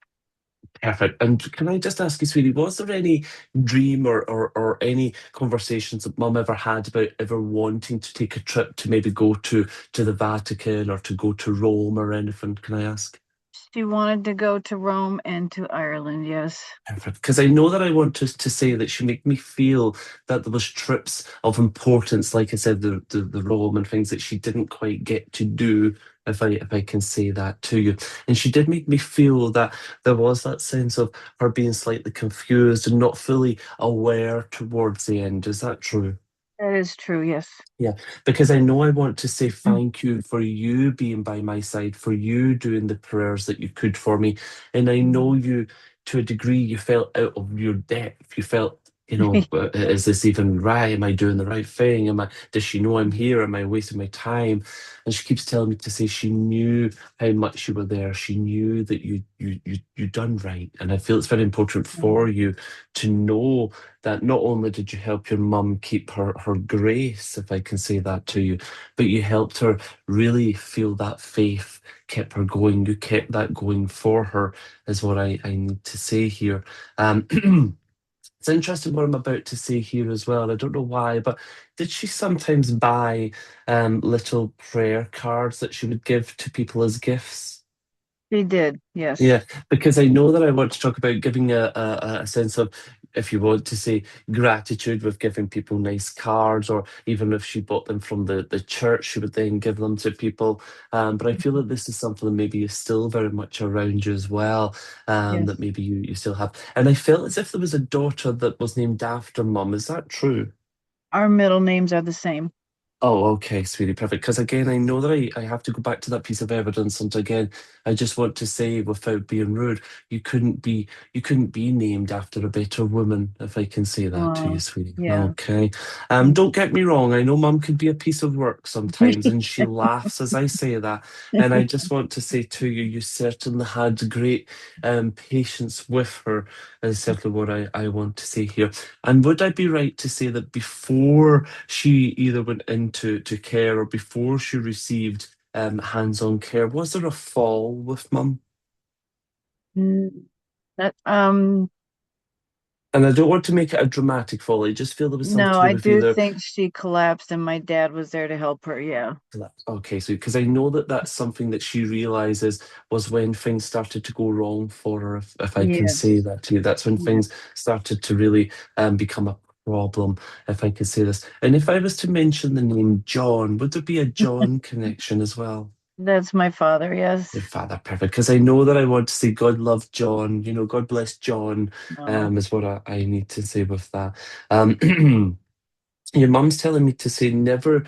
Perfect. And can I just ask you, sweetie, was there any dream or any conversations that mum ever had about ever wanting to take a trip to maybe go to the Vatican or to go to Rome or anything? Can I ask? She wanted to go to Rome and to Ireland, yes. Because I know that I want to say that she made me feel that there was trips of importance, like I said, the Rome and things that she didn't quite get to do, if I can say that to you. And she did make me feel that there was that sense of her being slightly confused and not fully aware towards the end. Is that true? That is true, yes. Yeah, because I know I want to say thank you for you being by my side, for you doing the prayers that you could for me. And I know you, to a degree, you felt out of your depth. You felt, is this even right? Am I doing the right thing? Does she know I'm here? Am I wasting my time? And she keeps telling me to say she knew how much you were there. She knew that you done right. And I feel it's very important for you to know that not only did you help your mum keep her grace, if I can say that to you, but you helped her really feel that faith, kept her going. You kept that going for her, is what I need to say here. Um, it's interesting what I'm about to say here as well. I don't know why, but did she sometimes buy little prayer cards that she would give to people as gifts? She did, yes. Yeah, because I know that I want to talk about giving a sense of, if you want to say, gratitude with giving people nice cards, or even if she bought them from the church, she would then give them to people. But I feel that this is something that maybe is still very much around you as well, that Yes. maybe you still have. And I felt as if there was a daughter that was named after mum. Is that true? Our middle names are the same. Oh, okay, sweetie, perfect. Because again, I know that I have to go back to that piece of evidence, and again, I just want to say, without being rude, you couldn't be named after a better woman, if I can say that to you, sweetie. Yeah. Okay. Don't get me wrong. I know Mum can be a piece of work sometimes, and she laughs as I say that. And I just want to say to you, you certainly had great patience with her. Is certainly what I want to say here. And would I be right to say that before she either went into care or before she received hands-on care, was there a fall with mum? Mm, That And I don't want to make it a dramatic fall. I just feel there was something no, to do I with do either. think she collapsed and my dad was there to help her. Yeah. Okay, so because I know that that's something that she realizes was when things started to go wrong for her, if I can say Yes. that to you. That's when Yeah. things started to really become a problem, if I can say this. And if I was to mention the name John, would there be a John connection as well? That's my father, yes. Your father, perfect. Because I know that I want to say God love John, God bless John, No. is what I need to say with that. Um, your mum's telling me to say never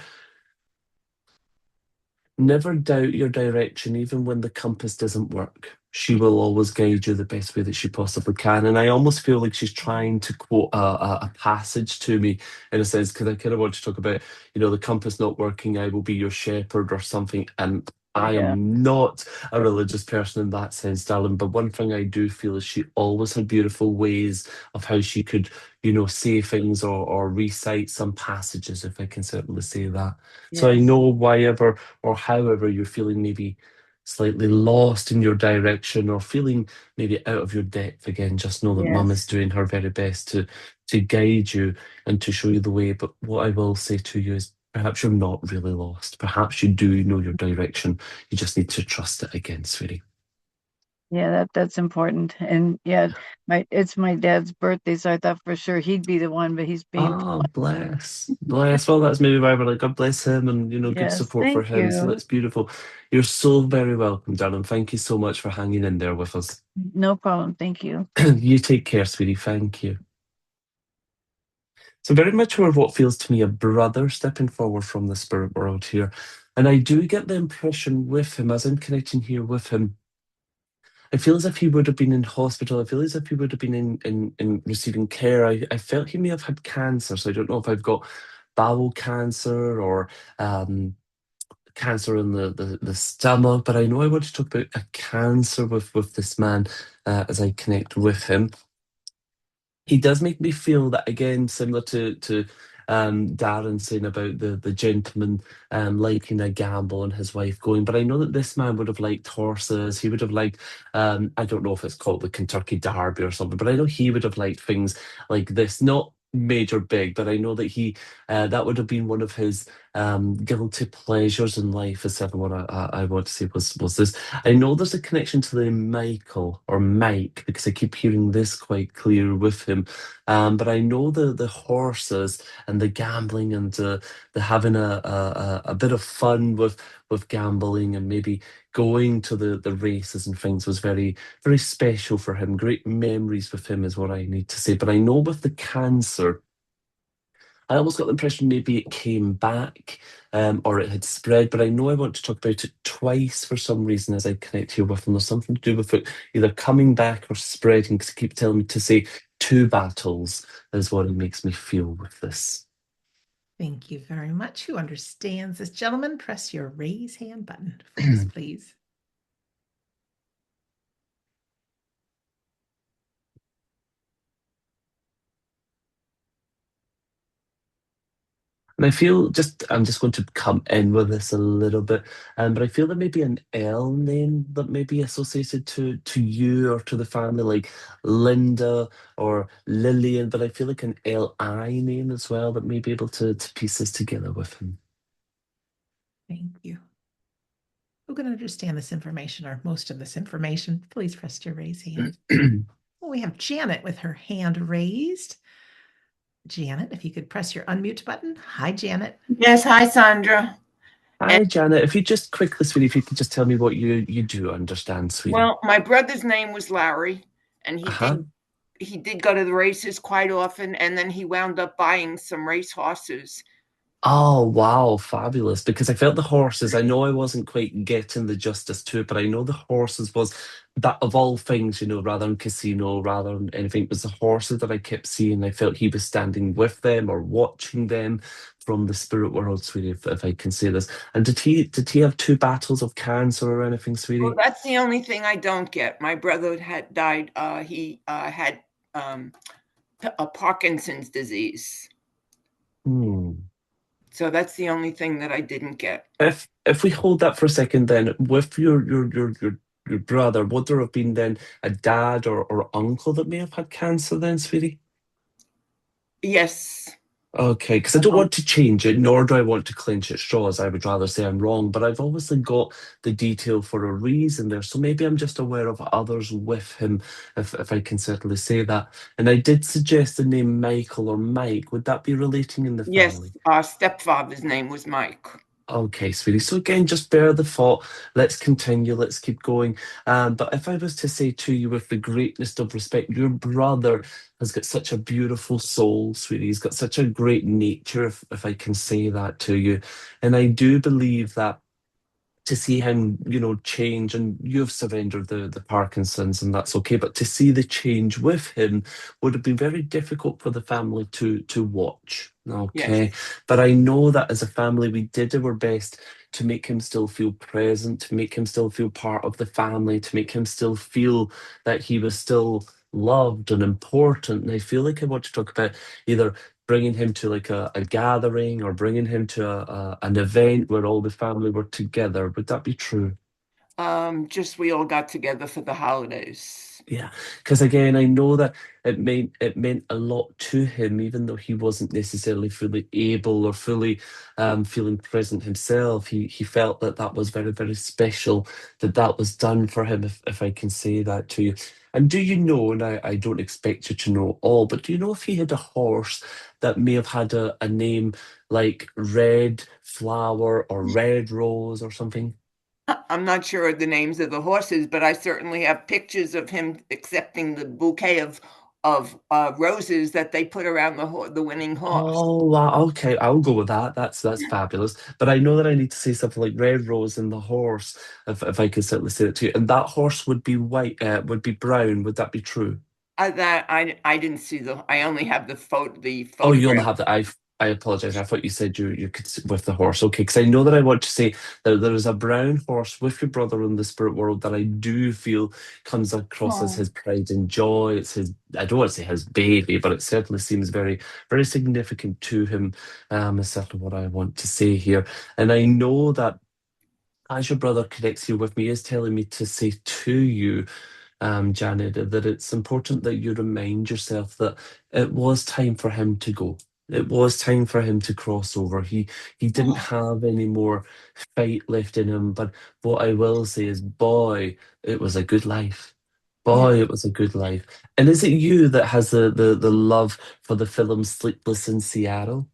doubt your direction, even when the compass doesn't work. She will always guide you the best way that she possibly can. And I almost feel like she's trying to quote a passage to me in a sense, because I kind of want to talk about, the compass not working, I will be your shepherd or something. And I Yeah. am not a religious person in that sense, darling. But one thing I do feel is she always had beautiful ways of how she could, say things or recite some passages, if I can certainly say that. So I Yes. know why ever or however you're feeling maybe slightly lost in your direction or feeling maybe out of your depth again, just know that mum is Yes. doing her very best to guide you and to show you the way. But what I will say to you is perhaps you're not really lost. Perhaps you do know your direction. You just need to trust it again, sweetie. Yeah, that's important. And yeah, it's my dad's birthday, so I thought for sure he'd be the one, but he's being Oh, bless. Bless. Well, that's maybe why we're like, God bless him and, good yes, support for thank him. So you. that's beautiful. You're so very welcome, darling. Thank you so much for hanging in there with us. No problem. Thank you. You take care, sweetie. Thank you. So very much more what feels to me a brother stepping forward from the spirit world here. And I do get the impression with him, as I'm connecting here with him, I feel as if he would have been in hospital. I feel as if he would have been in receiving care. I felt he may have had cancer. So I don't know if I've got bowel cancer or cancer in the stomach, but I know I want to talk about a cancer with this man as I connect with him. He does make me feel that again, similar to Darren saying about the gentleman liking a gamble and his wife going. But I know that this man would have liked horses. He would have liked I don't know if it's called the Kentucky Derby or something, but I know he would have liked things like this. Not major big, but I know that he that would have been one of his guilty pleasures in life. Is what I want to say was this. I know there's a connection to the Michael or Mike because I keep hearing this quite clear with him. But I know the horses and the gambling and the having a bit of fun with gambling and maybe going to the races and things was very special for him. Great memories with him is what I need to say. But I know with the cancer. I almost got the impression maybe it came back or it had spread, but I know I want to talk about it twice for some reason as I connect here with them. There's something to do with it either coming back or spreading, because keep telling me to say two battles is what it makes me feel with this. Thank you very much. Who understands this? Gentlemen, press your raise hand button for us, please. And I feel I'm just going to come in with this a little bit, but I feel there may be an L name that may be associated to you or to the family, like Linda or Lillian, but I feel like an L-I name as well that may be able to piece this together with him. Thank you. Who can understand this information or most of this information? Please press your raise hand. Well, we have Janet with her hand raised. Janet, if you could press your unmute button. Hi, Janet. Yes, hi, Sandra. Hi, Janet. If you just quickly, sweetie, if you could just tell me what you do understand, sweetie. Well, my brother's name was Larry, and Uh-huh. he did go to the races quite often, and then he wound up buying some race horses. Oh, wow, fabulous. Because I felt the horses, I know I wasn't quite getting the justice to it, but I know the horses was that of all things, rather than casino, rather than anything, it was the horses that I kept seeing. I felt he was standing with them or watching them from the spirit world, sweetie, if I can say this. And did he have two battles of cancer or anything, Well, sweetie? that's the only thing I don't get. My brother had died. He had a Parkinson's disease. Hmm. So that's the only thing that I didn't get. If we hold that for a second, then with your brother, would there have been then a dad or uncle that may have had cancer then, sweetie? Yes. Okay, because I don't want to change it, nor do I want to clinch at straws. I would rather say I'm wrong, but I've obviously got the detail for a reason there. So maybe I'm just aware of others with him, if I can certainly say that. And I did suggest the name Michael or Mike. Would that be relating in the Yes, family? our stepfather's name was Mike. Okay, sweetie. So again, just bear the thought. Let's continue. Let's keep going. But if I was to say to you, with the greatest of respect, your brother has got such a beautiful soul, sweetie. He's got such a great nature, if I can say that to you. And I do believe that to see him, change, and you've surrendered the Parkinson's, and that's okay. But to see the change with him would have been very difficult for the family to watch. Yes. Okay, but I know that as a family, we did our best to make him still feel present, to make him still feel part of the family, to make him still feel that he was still loved and important. And I feel like I want to talk about either bringing him to like a gathering or bringing him to an event where all the family were together. Would that be true? Just we all got together for the holidays. Yeah, because again, I know that it meant a lot to him, even though he wasn't necessarily fully able or fully feeling present himself. He felt that that was very, very special, that that was done for him, if I can say that to you. And do you know, and I don't expect you to know all, but do you know if he had a horse that may have had a name like Red Flower or Red Rose or something? I'm not sure of the names of the horses, but I certainly have pictures of him accepting the bouquet of roses that they put around the winning horse. Oh, wow. Okay, I'll go with that. That's fabulous. But I know that I need to say something like Red Rose and the horse, if I could certainly say it to you. And that horse would be white, would be brown. Would that be true? That I didn't see I only have the Oh, you only photograph. have the eye. I apologize. I thought you said you could with the horse. Okay, because I know that I want to say that there is a brown horse with your brother in the spirit world that I do feel comes across as Oh, his pride and joy. It's his, I don't want to say his baby, but it certainly seems very, very significant to him. Is certainly what I want to say here. And I know that as your brother connects here with me, is telling me to say to you, Janet, that it's important that you remind yourself that it was time for him to go. It was time for him to cross over. He didn't oh, have any more fight left in him. But what I will say is, boy, it was a good life. yeah. Boy, it was a good life. And is it you that has the love for the film Sleepless in Seattle?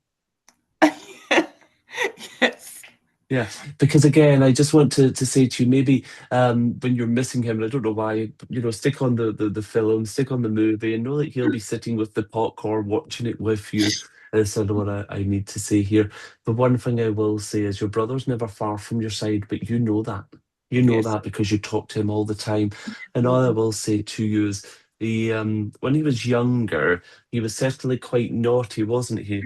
Yes. Yeah, because again, I just want to say to you, maybe when you're missing him, and I don't know why, stick on the film, stick on the movie, and know that he'll be sitting with the popcorn, watching it with you. That's sort of what I need to say here. The one thing I will say is your brother's never far from your side, but you know that. You know Yes. that because you talk to him all the time. And all I will say to you is, when he was younger, he was certainly quite naughty, wasn't he?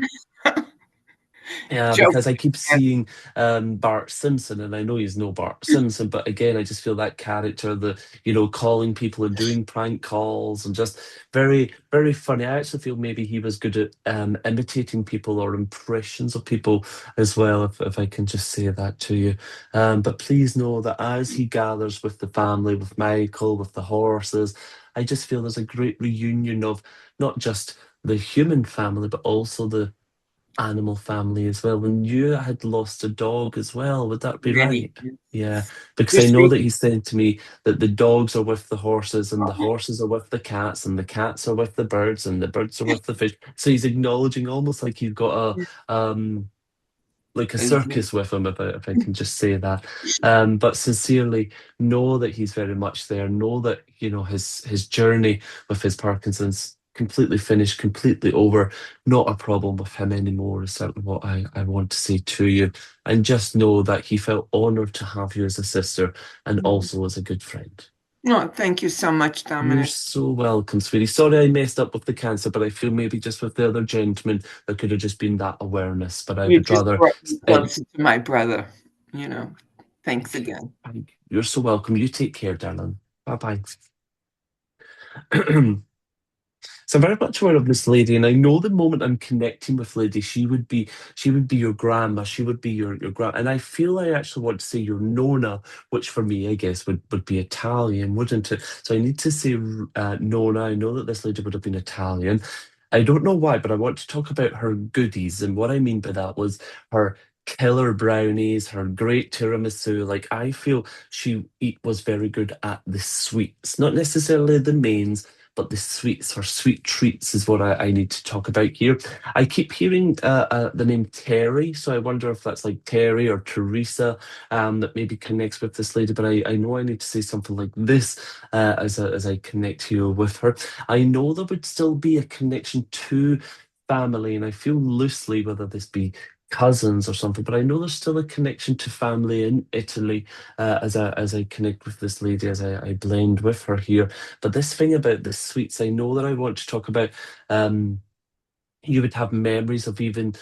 Yeah, Joke. because I keep seeing Bart Simpson, and I know he's no Bart Simpson, but again, I just feel that character, calling people and doing prank calls, and just very, very funny. I actually feel maybe he was good at imitating people or impressions of people as well, if I can just say that to you. But please know that as he gathers with the family, with Michael, with the horses, I just feel there's a great reunion of not just the human family, but also the animal family as well. And you had lost a dog as well, would that be Many. right? Yeah, because I Just know that recently. he said to me that the dogs are with the horses and the horses are with the cats and the cats are with the birds and the birds are with the fish. So he's acknowledging almost like he's got a circus with him, if I can just say that. But sincerely, know that he's very much there. Know that his journey with his Parkinson's completely finished, completely over. Not a problem with him anymore. Is certainly what I want to say to you. And just know that he felt honoured to have you as a sister and also as a good friend. No, thank you so much, You're Dominic. so welcome, sweetie. Sorry I messed up with the cancer, but I feel maybe just with the other gentleman, there could have just been that awareness. But I You would just rather brought me uh, closer to my brother, you know. Thanks again. You're so welcome. You take care, darling. Bye bye. So I'm very much aware of this lady, and I know the moment I'm connecting with lady, she would be your grandma, she would be your grand, and I feel I actually want to say your Nona, which for me, I guess, would be Italian, wouldn't it? So I need to say Nona. I know that this lady would have been Italian. I don't know why, but I want to talk about her goodies, and what I mean by that was her killer brownies, her great tiramisu. Like I feel was very good at the sweets, not necessarily the mains, but the sweets or sweet treats is what I need to talk about here. I keep hearing the name Terry, so I wonder if that's like Terry or Teresa that maybe connects with this lady. But I know I need to say something like this as I connect here with her. I know there would still be a connection to family, and I feel loosely whether this be cousins or something, but I know there's still a connection to family in Italy as I connect with this lady, as I blend with her here. But this thing about the sweets, I know that I want to talk about. You would have memories of even,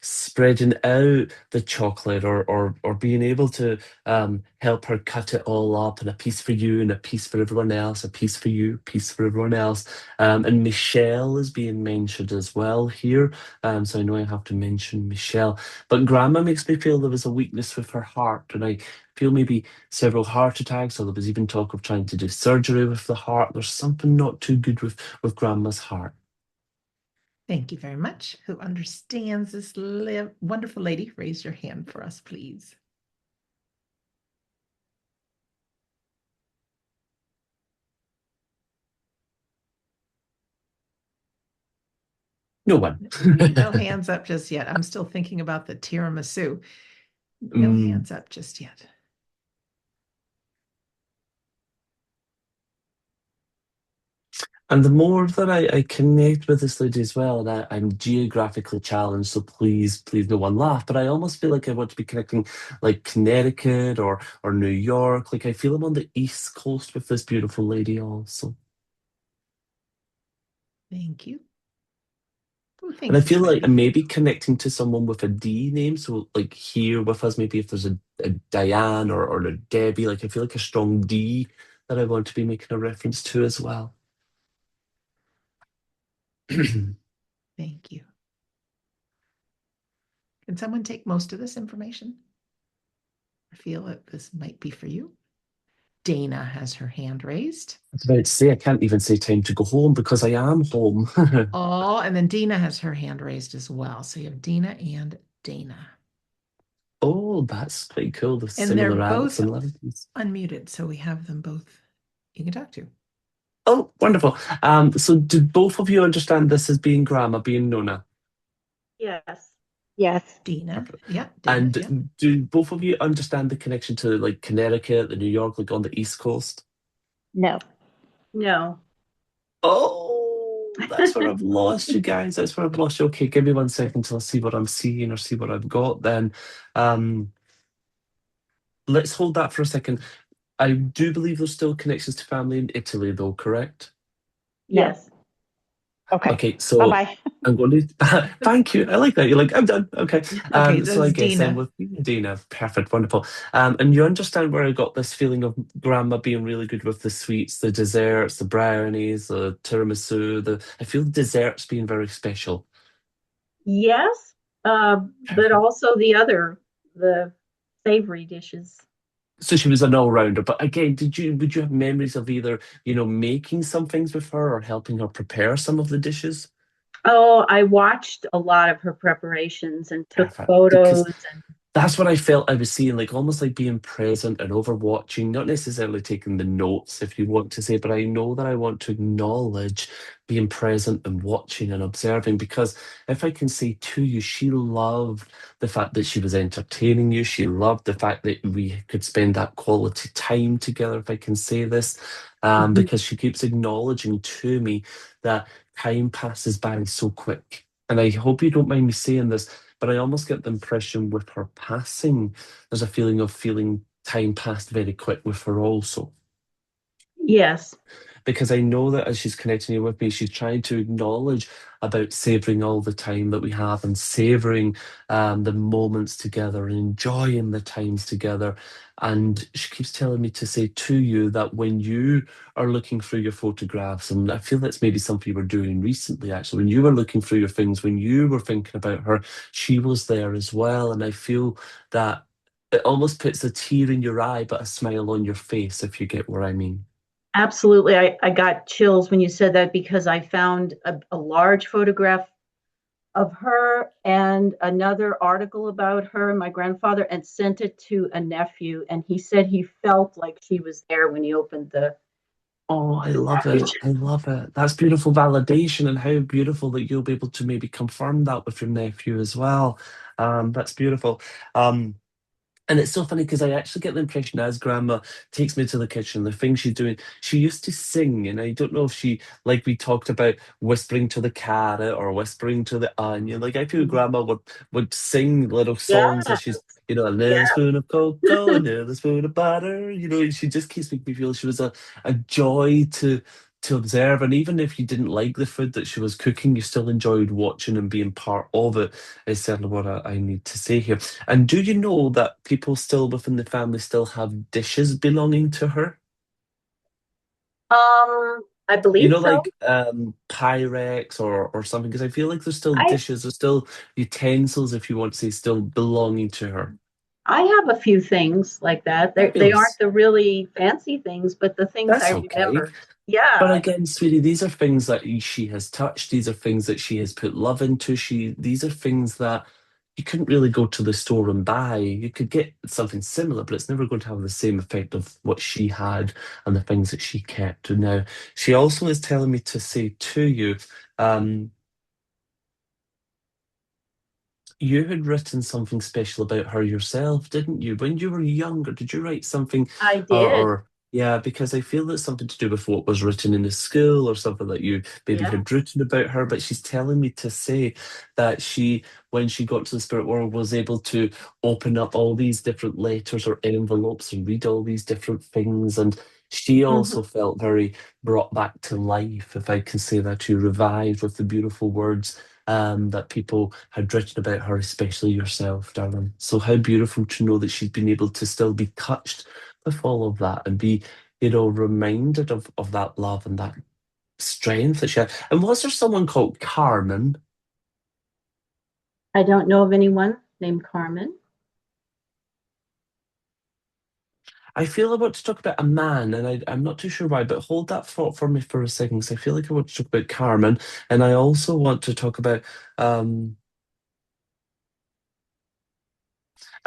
spreading out the chocolate or being able to help her cut it all up and a piece for you and a piece for everyone else, a piece for you, a piece for everyone else. And Michelle is being mentioned as well here. So I know I have to mention Michelle. But Grandma makes me feel there was a weakness with her heart, and I feel maybe several heart attacks, or there was even talk of trying to do surgery with the heart. There's something not too good with Grandma's heart. Thank you very much. Who understands this wonderful lady? Raise your hand for us, please. No one. No hands up just yet. I'm still thinking about the tiramisu. No Mm. hands up just yet. And the more that I connect with this lady as well, and I'm geographically challenged, so please, please, no one laugh. But I almost feel like I want to be connecting like Connecticut or New York. Like I feel I'm on the East Coast with this beautiful lady also. Thank you. Who And I thinks this feel might like be I'm for you? maybe connecting to someone with a D name. So like here with us, maybe if there's a Diane or a Debbie, like I feel like a strong D that I want to be making a reference to as well. Thank you. Can someone take most of this information? I feel that this might be for you. Dana has her hand raised. I was about to say, I can't even say time to go home because I am home. Oh, and then Dina has her hand raised as well. So you have Dina and Dana. Oh, that's quite cool. The And they're both similarities. unmuted, so we have them both you can talk to. Oh, wonderful. So do both of you understand this as being grandma, being Nona? Yes. Yes. Dina, Perfect. yeah, Dina, And yeah. do both of you understand the connection to like Connecticut, the New York, like on the East Coast? No. No. Oh, that's where I've lost you guys. That's where I've lost you. Okay, give me 1 second till I see what I'm seeing or see what I've got then. Um, let's hold that for a second. I do believe there's still connections to family in Italy, though, correct? Yes. Okay. Okay, so Bye-bye. I'm going to thank you. I like that. You're like, I'm done. Okay. Okay, So I that's guess then Dina. with you, Dina, perfect, wonderful. And you understand where I got this feeling of grandma being really good with the sweets, the desserts, the brownies, the tiramisu. I feel the desserts being very special. Yes, but Perfect. also the savory dishes. So she was an all-rounder. But again, would you have memories of either, making some things with her or helping her prepare some of the dishes? Oh, I watched a lot of her preparations and took Perfect. Because photos and that's what I felt I was seeing, like almost like being present and overwatching, not necessarily taking the notes, if you want to say, but I know that I want to acknowledge being present and watching and observing. Because if I can say to you, she loved the fact that she was entertaining you. She loved the fact that we could spend that quality time together, if I can say this, Mhm. because she keeps acknowledging to me that time passes by so quick. And I hope you don't mind me saying this, but I almost get the impression with her passing, there's a feeling of feeling time passed very quick with her also. Yes, Because I know that as she's connecting you with me, she's trying to acknowledge about savoring all the time that we have and savoring the moments together and enjoying the times together. And she keeps telling me to say to you that when you are looking through your photographs, and I feel that's maybe something you were doing recently, actually, when you were looking through your things, when you were thinking about her, she was there as well. And I feel that it almost puts a tear in your eye, but a smile on your face, if you get what I mean. absolutely. I got chills when you said that because I found a large photograph of her and another article about her and my grandfather and sent it to a nephew. And he said he felt like she was there when he opened Oh, I the love package. it. I love it. That's beautiful validation, and how beautiful that you'll be able to maybe confirm that with your nephew as well. That's beautiful. Um, and it's so funny because I actually get the impression as grandma takes me to the kitchen, the things she's doing, she used to sing. And I don't know if she, like we talked about, whispering to the carrot or whispering to the onion. Like I feel grandma would sing little songs Yeah, as she's, a little yeah. spoon of cocoa, another spoon of butter. She just keeps making me feel she was a joy to observe. And even if you didn't like the food that she was cooking, you still enjoyed watching and being part of it, is certainly what I need to say here. And do you know that people still within the family still have dishes belonging to her? I believe so. Like Pyrex or something, because I feel like there's still I dishes, there's still utensils, if you want to say, still belonging to her. I have a few things like that. They aren't Fabulous. the really fancy things, but the things I That's okay. remember. But Yeah, again, sweetie, these are things that she has touched. These are things that she has put love into. These are things that you couldn't really go to the store and buy. You could get something similar, but it's never going to have the same effect of what she had and the things that she kept. And now she also is telling me to say to you, um, you had written something special about her yourself, didn't you? When you were younger, did you write something I did. or yeah, because I feel it's something to do with what was written in the school or something that you maybe Yeah. had written about her, but she's telling me to say that when she got to the spirit world, was able to open up all these different letters or envelopes and read all these different things. And she Mhm. also felt very brought back to life, if I can say that, too, revived with the beautiful words that people had written about her, especially yourself, Darren. So how beautiful to know that she's been able to still be touched with all of that and be, reminded of that love and that strength that she had. And was there someone called Carmen? I don't know of anyone named Carmen. I feel I want to talk about a man, and I'm not too sure why, but hold that thought for me for a second, because I feel like I want to talk about Carmen, and I also want to talk about.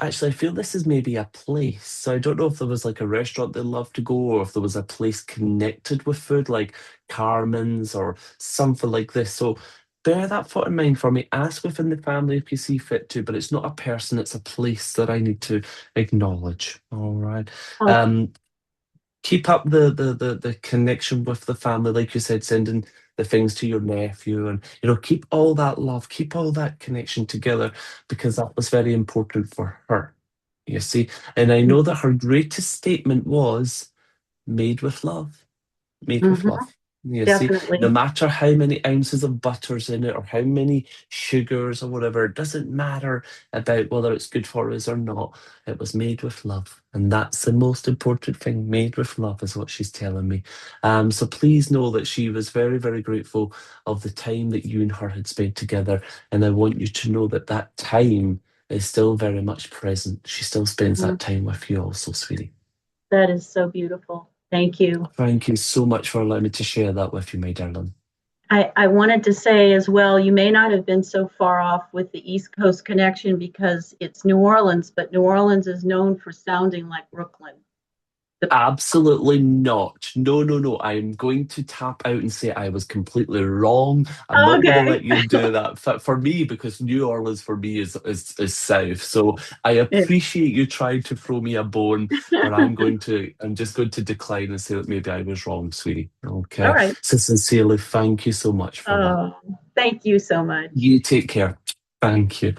Actually, I feel this is maybe a place. So I don't know if there was like a restaurant they love to go, or if there was a place connected with food, like Carmen's or something like this. So bear that thought in mind for me. Ask within the family if you see fit to, but it's not a person, it's a place that I need to acknowledge. All right. Okay. Um, keep up the connection with the family, like you said, sending the things to your nephew, and keep all that love, keep all that connection together, because that was very important for her, you see. And I know that her greatest statement was made with love. Made with Mhm, love. You see, no definitely. matter how many ounces of butters in it or how many sugars or whatever, it doesn't matter about whether it's good for us or not. It was made with love. And that's the most important thing. Made with love is what she's telling me. So please know that she was very, very grateful of the time that you and her had spent together. And I want you to know that that time is still very much present. She still spends Mhm. that time with you also, sweetie. That is so beautiful. Thank you. Thank you so much for allowing me to share that with you, my darling. I wanted to say as well, you may not have been so far off with the East Coast connection because it's New Orleans, but New Orleans is known for sounding like Brooklyn. Absolutely not. No, no, no. I'm going to tap out and say I was completely wrong. I'm not going to Okay. let you do that for me, because New Orleans for me is south. So I Yeah. appreciate you trying to throw me a bone, but I'm just going to decline and say that maybe I was wrong, sweetie. All Okay. right. So sincerely, thank you so much for that. Oh, thank you so much. You take care. Thank you.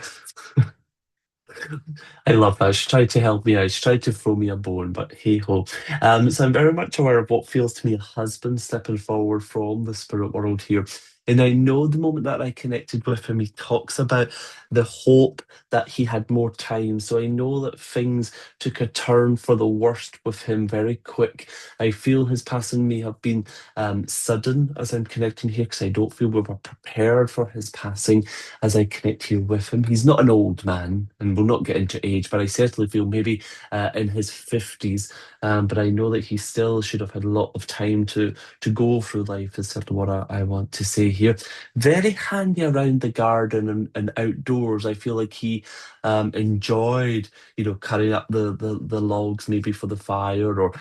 I love that. She tried to help me out. She tried to throw me a bone, but hey ho. So I'm very much aware of what feels to me a husband stepping forward from the spirit world here. And I know the moment that I connected with him, he talks about the hope that he had more time. So I know that things took a turn for the worst with him very quick. I feel his passing may have been sudden as I'm connecting here, because I don't feel we were prepared for his passing as I connect here with him. He's not an old man, and we'll not get into age, but I certainly feel maybe in his 50s. But I know that he still should have had a lot of time to go through life, is sort of what I want to say here. Very handy around the garden and outdoors. I feel like he enjoyed, cutting up the logs maybe for the fire, or,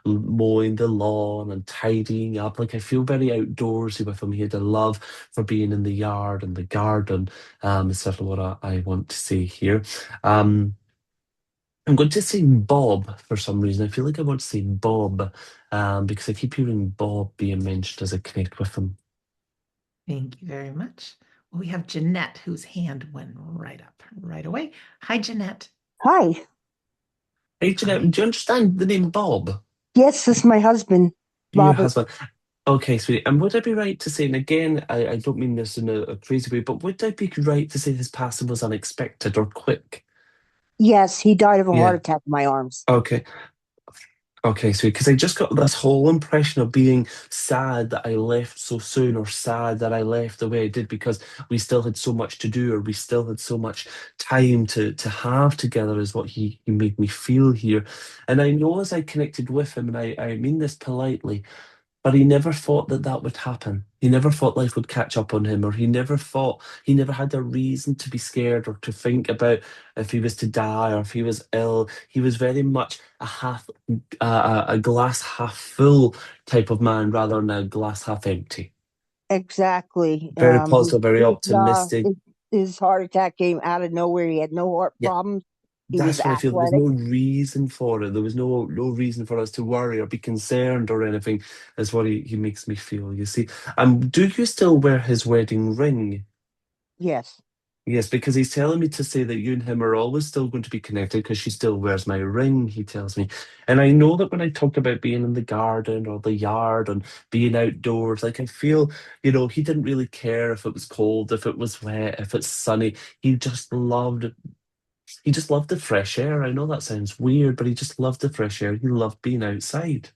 mowing the lawn and tidying up. Like, I feel very outdoorsy with him. He had a love for being in the yard and the garden, is sort of what I want to say here. I'm going to say Bob for some reason. I feel like I want to say Bob, because I keep hearing Bob being mentioned as I connect with him. Thank you very much. Well, we have Jeanette, whose hand went right up right away. Hi, Jeanette. Hi. Hey, Jeanette, do you understand the name Bob? Yes, this is my husband, Your Robert. husband. Okay, sweetie. And would I be right to say, and again, I don't mean this in a crazy way, but would I be right to say his passing was unexpected or quick? Yes, he died of a heart Yeah. attack in my arms. Okay. Okay, sweet. Because I just got this whole impression of being sad that I left so soon, or sad that I left the way I did, because we still had so much to do, or we still had so much time to have together, is what he made me feel here. And I know as I connected with him, and I mean this politely, but he never thought that that would happen. He never thought life would catch up on him, or he never had a reason to be scared or to think about if he was to die or if he was ill. He was very much a glass half full type of man, rather than a glass half empty. Exactly. Very positive, very optimistic. His heart attack came out of nowhere. He had no heart Yeah, problems. He was that's what I feel. There was athletic. no reason for it. There was no reason for us to worry or be concerned or anything. Is what he makes me feel. You see. Do you still wear his wedding ring? Yes. Yes, because he's telling me to say that you and him are always still going to be connected because she still wears my ring, he tells me. And I know that when I talk about being in the garden or the yard and being outdoors, like I feel, he didn't really care if it was cold, if it was wet, if it's sunny. He just loved the fresh air. I know that sounds weird, but he just loved the fresh air. He loved being outside.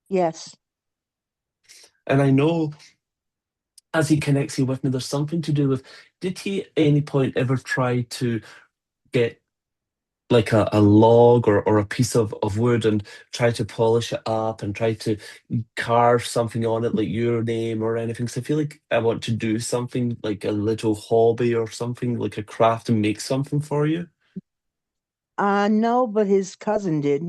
Yes. And I know as he connects you with me, there's something to do with, did he at any point ever try to get like a log or a piece of wood and try to polish it up and try to carve something on it, like your name or anything? So I feel like I want to do something like a little hobby or something like a craft and make something for you. No, but his cousin did.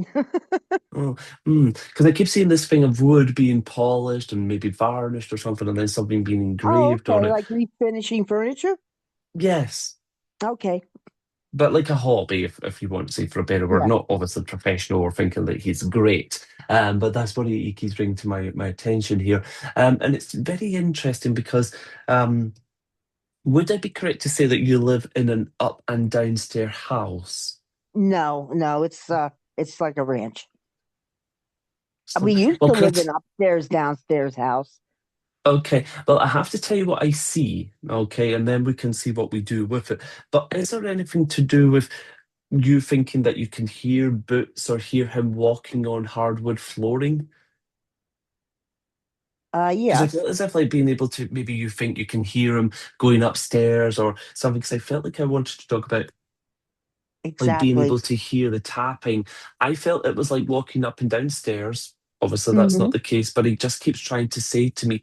Oh, because I keep seeing this thing of wood being polished and maybe varnished or something, and then something being Oh, engraved on okay. it. Like refinishing furniture? Yes, Okay. but like a hobby, if you want to say for a better word, Yeah. not obviously professional or thinking that he's great. But that's what he keeps bringing to my attention here. And it's very interesting because would I be correct to say that you live in an up and downstairs house? No, no, it's like a ranch. So, We used well, to live in Chris, upstairs, downstairs house. okay, well, I have to tell you what I see, okay, and then we can see what we do with it. But is there anything to do with you thinking that you can hear boots or hear him walking on hardwood flooring? Because I Yes, feel as if like being able to, maybe you think you can hear him going upstairs or something. Because I felt like I wanted to talk about like being exactly. able to hear the tapping. I felt it was like walking up and downstairs. Obviously, that's Hmm. not the case, but he just keeps trying to say to me,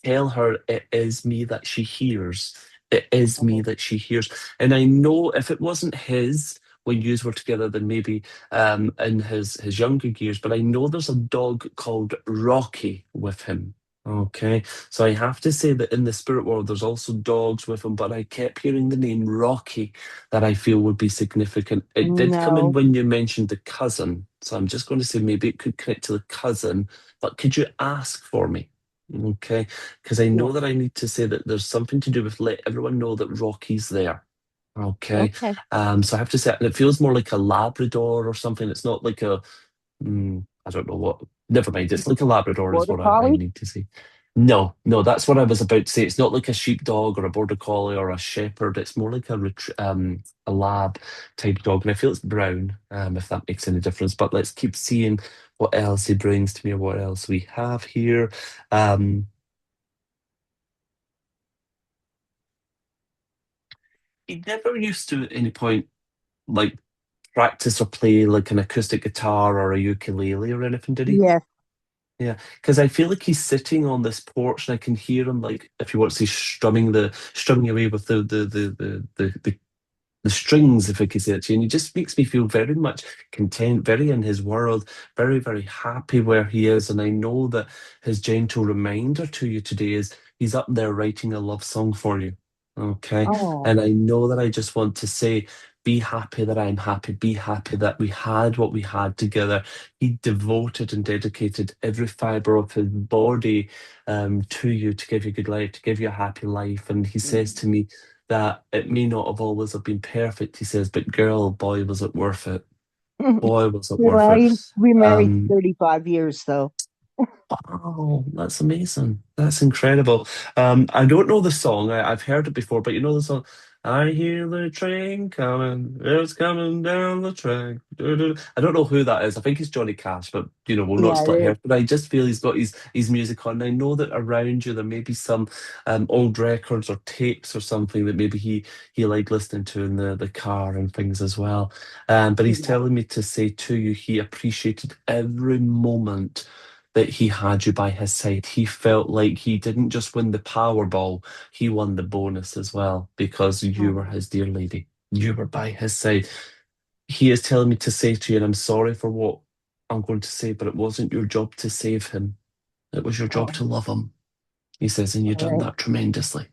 tell her it is me that she hears. It is me that she hears. And I know if it wasn't his when yous were together, then maybe in his younger years, but I know there's a dog called Rocky with him. Okay, so I have to say that in the spirit world, there's also dogs with him, but I kept hearing the name Rocky that I feel would be significant. It did come in No, when you mentioned the cousin, so I'm just going to say maybe it could connect to the cousin, but could you ask for me? Okay, because I yeah. know that I need to say that there's something to do with let everyone know that Rocky's there. Okay, Okay. so I have to say, and it feels more like a Labrador or something. It's not like a I don't know what. Never mind. It's like a Labrador, is Border what I collie? need to say. No, no, that's what I was about to say. It's not like a sheepdog or a border collie or a shepherd. It's more like a lab type dog, and I feel it's brown. If that makes any difference. But let's keep seeing what else he brings to me or what else we have here. Um, he never used to at any point like practice or play like an acoustic guitar or a ukulele or anything, did he? Yes. Yeah, because I feel like he's sitting on this porch and I can hear him like if you want to say strumming away with the strings, if I could say that to you. And he just makes me feel very much content, very in his world, very, very happy where he is. And I know that his gentle reminder to you today is he's up there writing a love song for you. Okay. Oh. And I know that I just want to say, be happy that I'm happy. Be happy that we had what we had together. He devoted and dedicated every fiber of his body to you to give you a good life, to give you a happy life. And he says to me, that it may not have always have been perfect, he says, but girl, boy, was it worth it. Boy, was it worth Well, it. we married Um, 35 years, though. oh, that's amazing. That's incredible. I don't know the song. I've heard it before, but you know the song. I hear the train coming. It's coming down the track. Doo-doo. I don't know who that is. I think it's Johnny Cash, but we'll not Yeah, split hairs. But I just feel he's got his music on. And I know that around you there may be some old records or tapes or something that maybe he liked listening to in the car and things as well. But he's yeah. telling me to say to you he appreciated every moment that he had you by his side. He felt like he didn't just win the Powerball, he won the bonus as well because you were Oh, his dear lady. You were by his side. He is telling me to say to you, and I'm sorry for what I'm going to say, but it wasn't your job to save him. It was your job oh, to love him. He says, and you've all done right. that tremendously,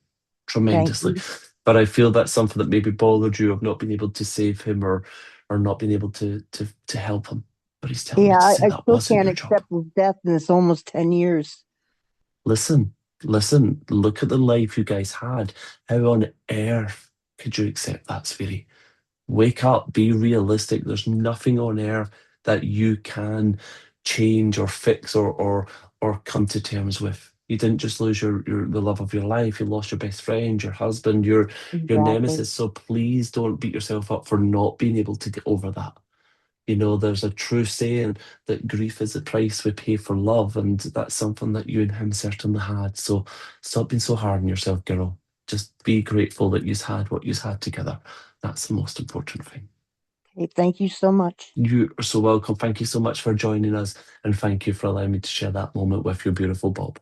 Thank tremendously. you. But I feel that's something that maybe bothered you of not being able to save him or not being able to help him. But he's telling me Yeah, to I, say I that still wasn't can't your job. accept his death, and it's almost 10 years. Listen, listen, look at the life you guys had. How on earth Could you accept that, Sweetie? Wake up, be realistic. There's nothing on earth that you can change or fix or come to terms with. You didn't just lose the love of your life, you lost your best friend, your husband, your Exactly. nemesis. So please don't beat yourself up for not being able to get over that. You know, there's a true saying that grief is the price we pay for love, and that's something that you and him certainly had. So stop being so hard on yourself, girl. Just be grateful that you've had what you've had together. That's the most important thing. Okay, thank you so much. You are so welcome. Thank you so much for joining us, and thank you for allowing me to share that moment with your beautiful Bob.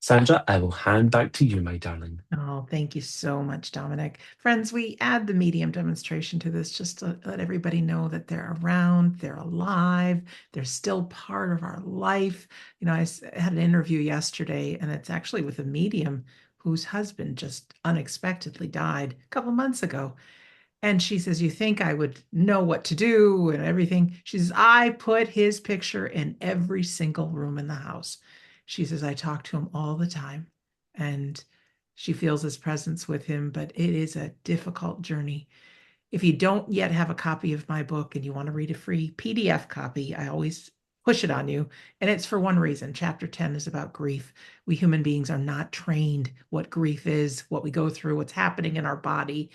Sandra, I will hand back to you, my darling. Oh, thank you so much, Dominic. Friends, we add the medium demonstration to this just to let everybody know that they're around, they're alive, they're still part of our life. You know, had an interview yesterday, and it's actually with a medium whose husband just unexpectedly died a couple months ago. And she says, "You think I would know what to do and everything?" She says, "I put his picture in every single room in the house." She says, "I talk to him all the time." And she feels his presence with him, but it is a difficult journey. If you don't yet have a copy of my book and you want to read a free PDF copy, I always push it on you. And it's for one reason. Chapter 10 is about grief. We human beings are not trained what grief is, what we go through, what's happening in our body,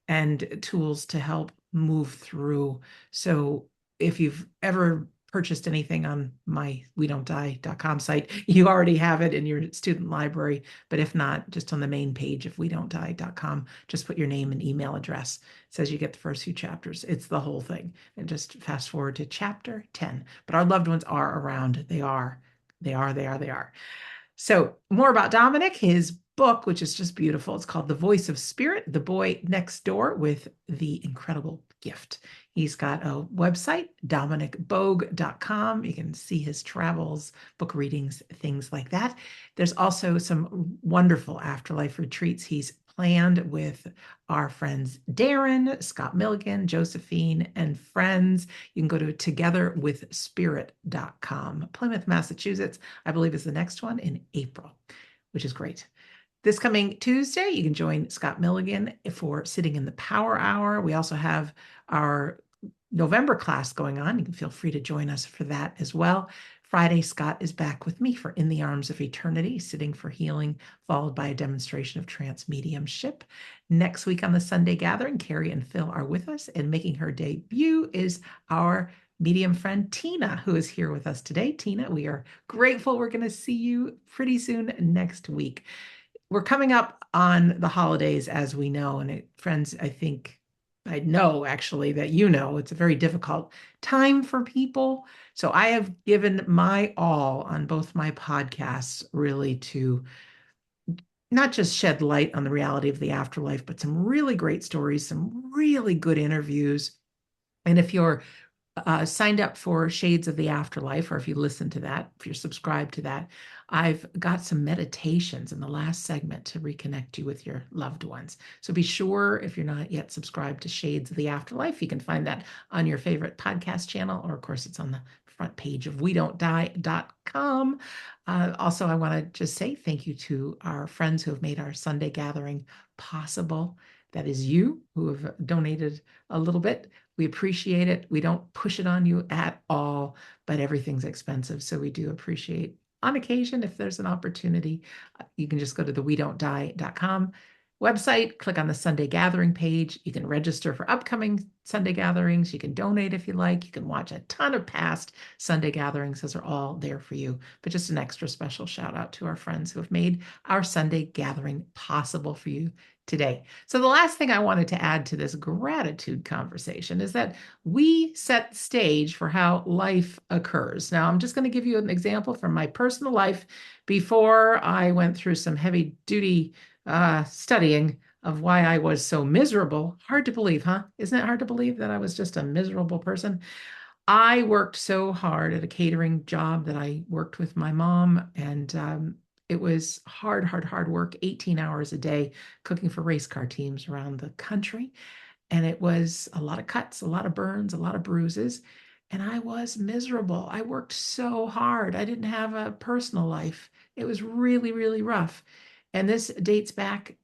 and tools to help move through. So if you've ever purchased anything on my wedon'tdie.com site, you already have it in your student library. But if not, just on the main page of wedon'tdie.com, just put your name and email address. It says you get the first few chapters. It's the whole thing. And just fast forward to chapter 10. But our loved ones are around. They are. So more about Dominic, his book, which is just beautiful. It's called The Voice of Spirit, The Boy Next Door with the Incredible Gift. He's got a website, dominicboag.com. You can see his travels, book readings, things like that. There's also some wonderful afterlife retreats he's planned with our friends Darren, Scott Milligan, Josephine, and friends. You can go to togetherwithspirit.com. Plymouth, Massachusetts, I believe, is the next one in April, which is great. This coming Tuesday, you can join Scott Milligan for Sitting in the Power Hour. We also have our November class going on. You can feel free to join us for that as well. Friday, Scott is back with me for In the Arms of Eternity, Sitting for Healing, followed by a demonstration of trance mediumship. Next week on the Sunday Gathering, Carrie and Phil are with us, and making her debut is our medium friend Tina, who is here with us today. Tina, we are grateful. We're going to see you pretty soon next week. We're coming up on the holidays, as we know, and friends, I know actually that you know it's a very difficult time for people. So I have given my all on both my podcasts really to not just shed light on the reality of the afterlife, but some really great stories, some really good interviews. And if you're signed up for Shades of the Afterlife, or if you listen to that, if you're subscribed to that, I've got some meditations in the last segment to reconnect you with your loved ones. So be sure, if you're not yet subscribed to Shades of the Afterlife, you can find that on your favorite podcast channel, or of course, it's on the front page of wedon'tdie.com. Also, I want to just say thank you to our friends who have made our Sunday gathering possible. That is you who have donated a little bit. We appreciate it. We don't push it on you at all, but everything's expensive. So we do appreciate on occasion, if there's an opportunity, you can just go to the wedon'tdie.com website, click on the Sunday Gathering page. You can register for upcoming Sunday gatherings. You can donate if you like. You can watch a ton of past Sunday gatherings. Those are all there for you. But just an extra special shout out to our friends who have made our Sunday gathering possible for you today. So the last thing I wanted to add to this gratitude conversation is that we set the stage for how life occurs. Now, I'm just going to give you an example from my personal life before I went through some heavy duty studying of why I was so miserable. Hard to believe, huh? Isn't it hard to believe that I was just a miserable person? I worked so hard at a catering job that I worked with my mom, and it was hard work, 18 hours a day, cooking for race car teams around the country. And it was a lot of cuts, a lot of burns, a lot of bruises. And I was miserable. I worked so hard. I didn't have a personal life. It was really rough. And this dates back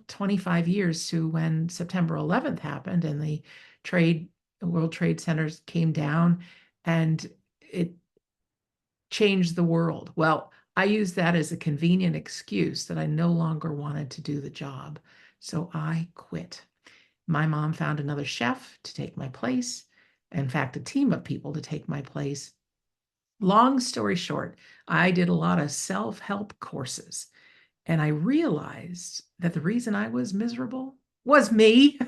25 years to when September 11th happened and the World Trade Centers came down and it changed the world. Well, I used that as a convenient excuse that I no longer wanted to do the job. So I quit. My mom found another chef to take my place. In fact, a team of people to take my place. Long story short, I did a lot of self-help courses. And I realized that the reason I was miserable was me.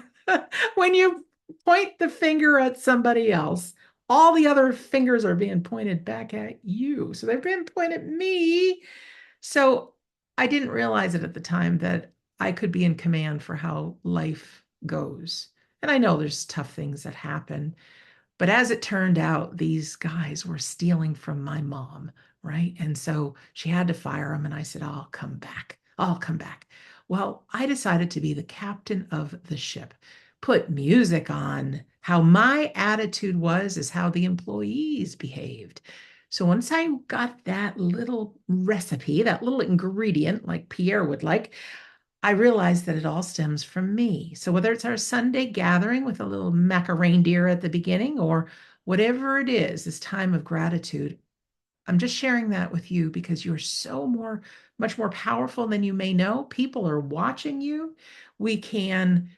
When you point the finger at somebody else, all the other fingers are being pointed back at you. So they've been pointed at me. So I didn't realize it at the time that I could be in command for how life goes. And I know there's tough things that happen, but as it turned out, these guys were stealing from my mom, right? And so she had to fire him. And I said, I'll come back. I'll come back. Well, I decided to be the captain of the ship, put music on. How my attitude was is how the employees behaved. So once I got that little recipe, that little ingredient, like Pierre would like, I realized that it all stems from me. So whether it's our Sunday gathering with a little maca-reindeer at the beginning or whatever it is, this time of gratitude, I'm just sharing that with you because you're much more powerful than you may know. People are watching you. We can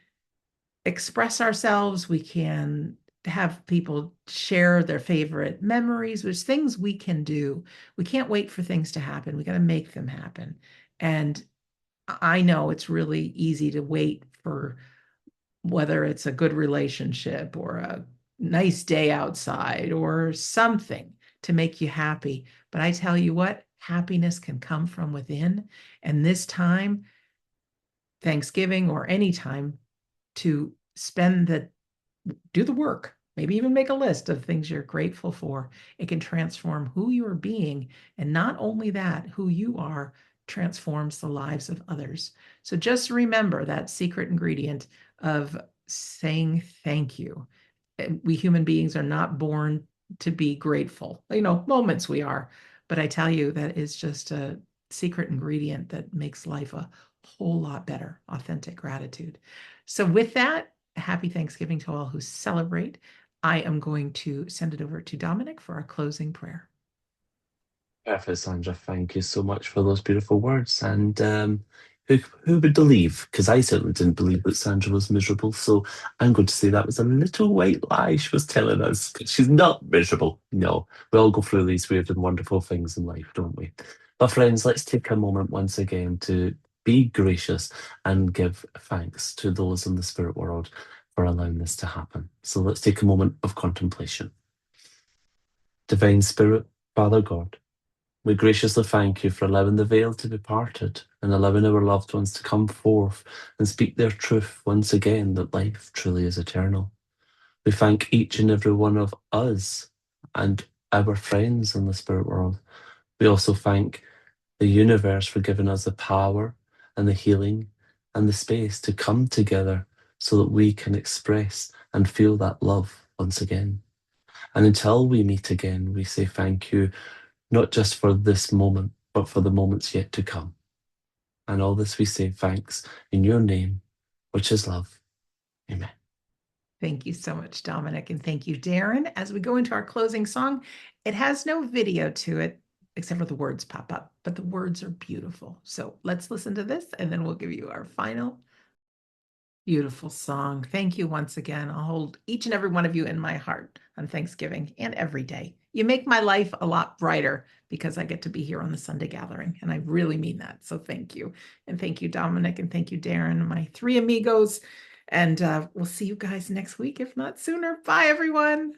express ourselves. We can have people share their favorite memories, which things we can do. We can't wait for things to happen. We got to make them happen. And I know it's really easy to wait for whether it's a good relationship or a nice day outside or something to make you happy. But I tell you what, happiness can come from within. And this time, Thanksgiving or any time, to do the work, maybe even make a list of things you're grateful for. It can transform who you are being. And not only that, who you are transforms the lives of others. So just remember that secret ingredient of saying thank you. We human beings are not born to be grateful. Moments we are, but I tell you that is just a secret ingredient that makes life a whole lot better. Authentic gratitude. So with that, happy Thanksgiving to all who celebrate. I am going to send it over to Dominic for our closing prayer. Perfect, Sandra. Thank you so much for those beautiful words. And who would believe? Because I certainly didn't believe that Sandra was miserable. So I'm going to say that was a little white lie she was telling us. She's not miserable. No, we all go through these weird and wonderful things in life, don't we? But friends, let's take a moment once again to be gracious and give thanks to those in the spirit world for allowing this to happen. So let's take a moment of contemplation. Divine Spirit, Father God, we graciously thank you for allowing the veil to be parted and allowing our loved ones to come forth and speak their truth once again that life truly is eternal. We thank each and every one of us and our friends in the spirit world. We also thank the universe for giving us the power and the healing and the space to come together so that we can express and feel that love once again. And until we meet again, we say thank you, not just for this moment, but for the moments yet to come. And all this we say thanks in your name, which is love. Amen. Thank you so much, Dominic, and thank you, Darren. As we go into our closing song, it has no video to it, except for the words pop up, but the words are beautiful. So let's listen to this, and then we'll give you our final beautiful song. Thank you once again. I'll hold each and every one of you in my heart on Thanksgiving and every day. You make my life a lot brighter because I get to be here on the Sunday gathering, and I really mean that. So thank you. And thank you, Dominic, and thank you, Darren, my three amigos. And we'll see you guys next week, if not sooner. Bye, everyone.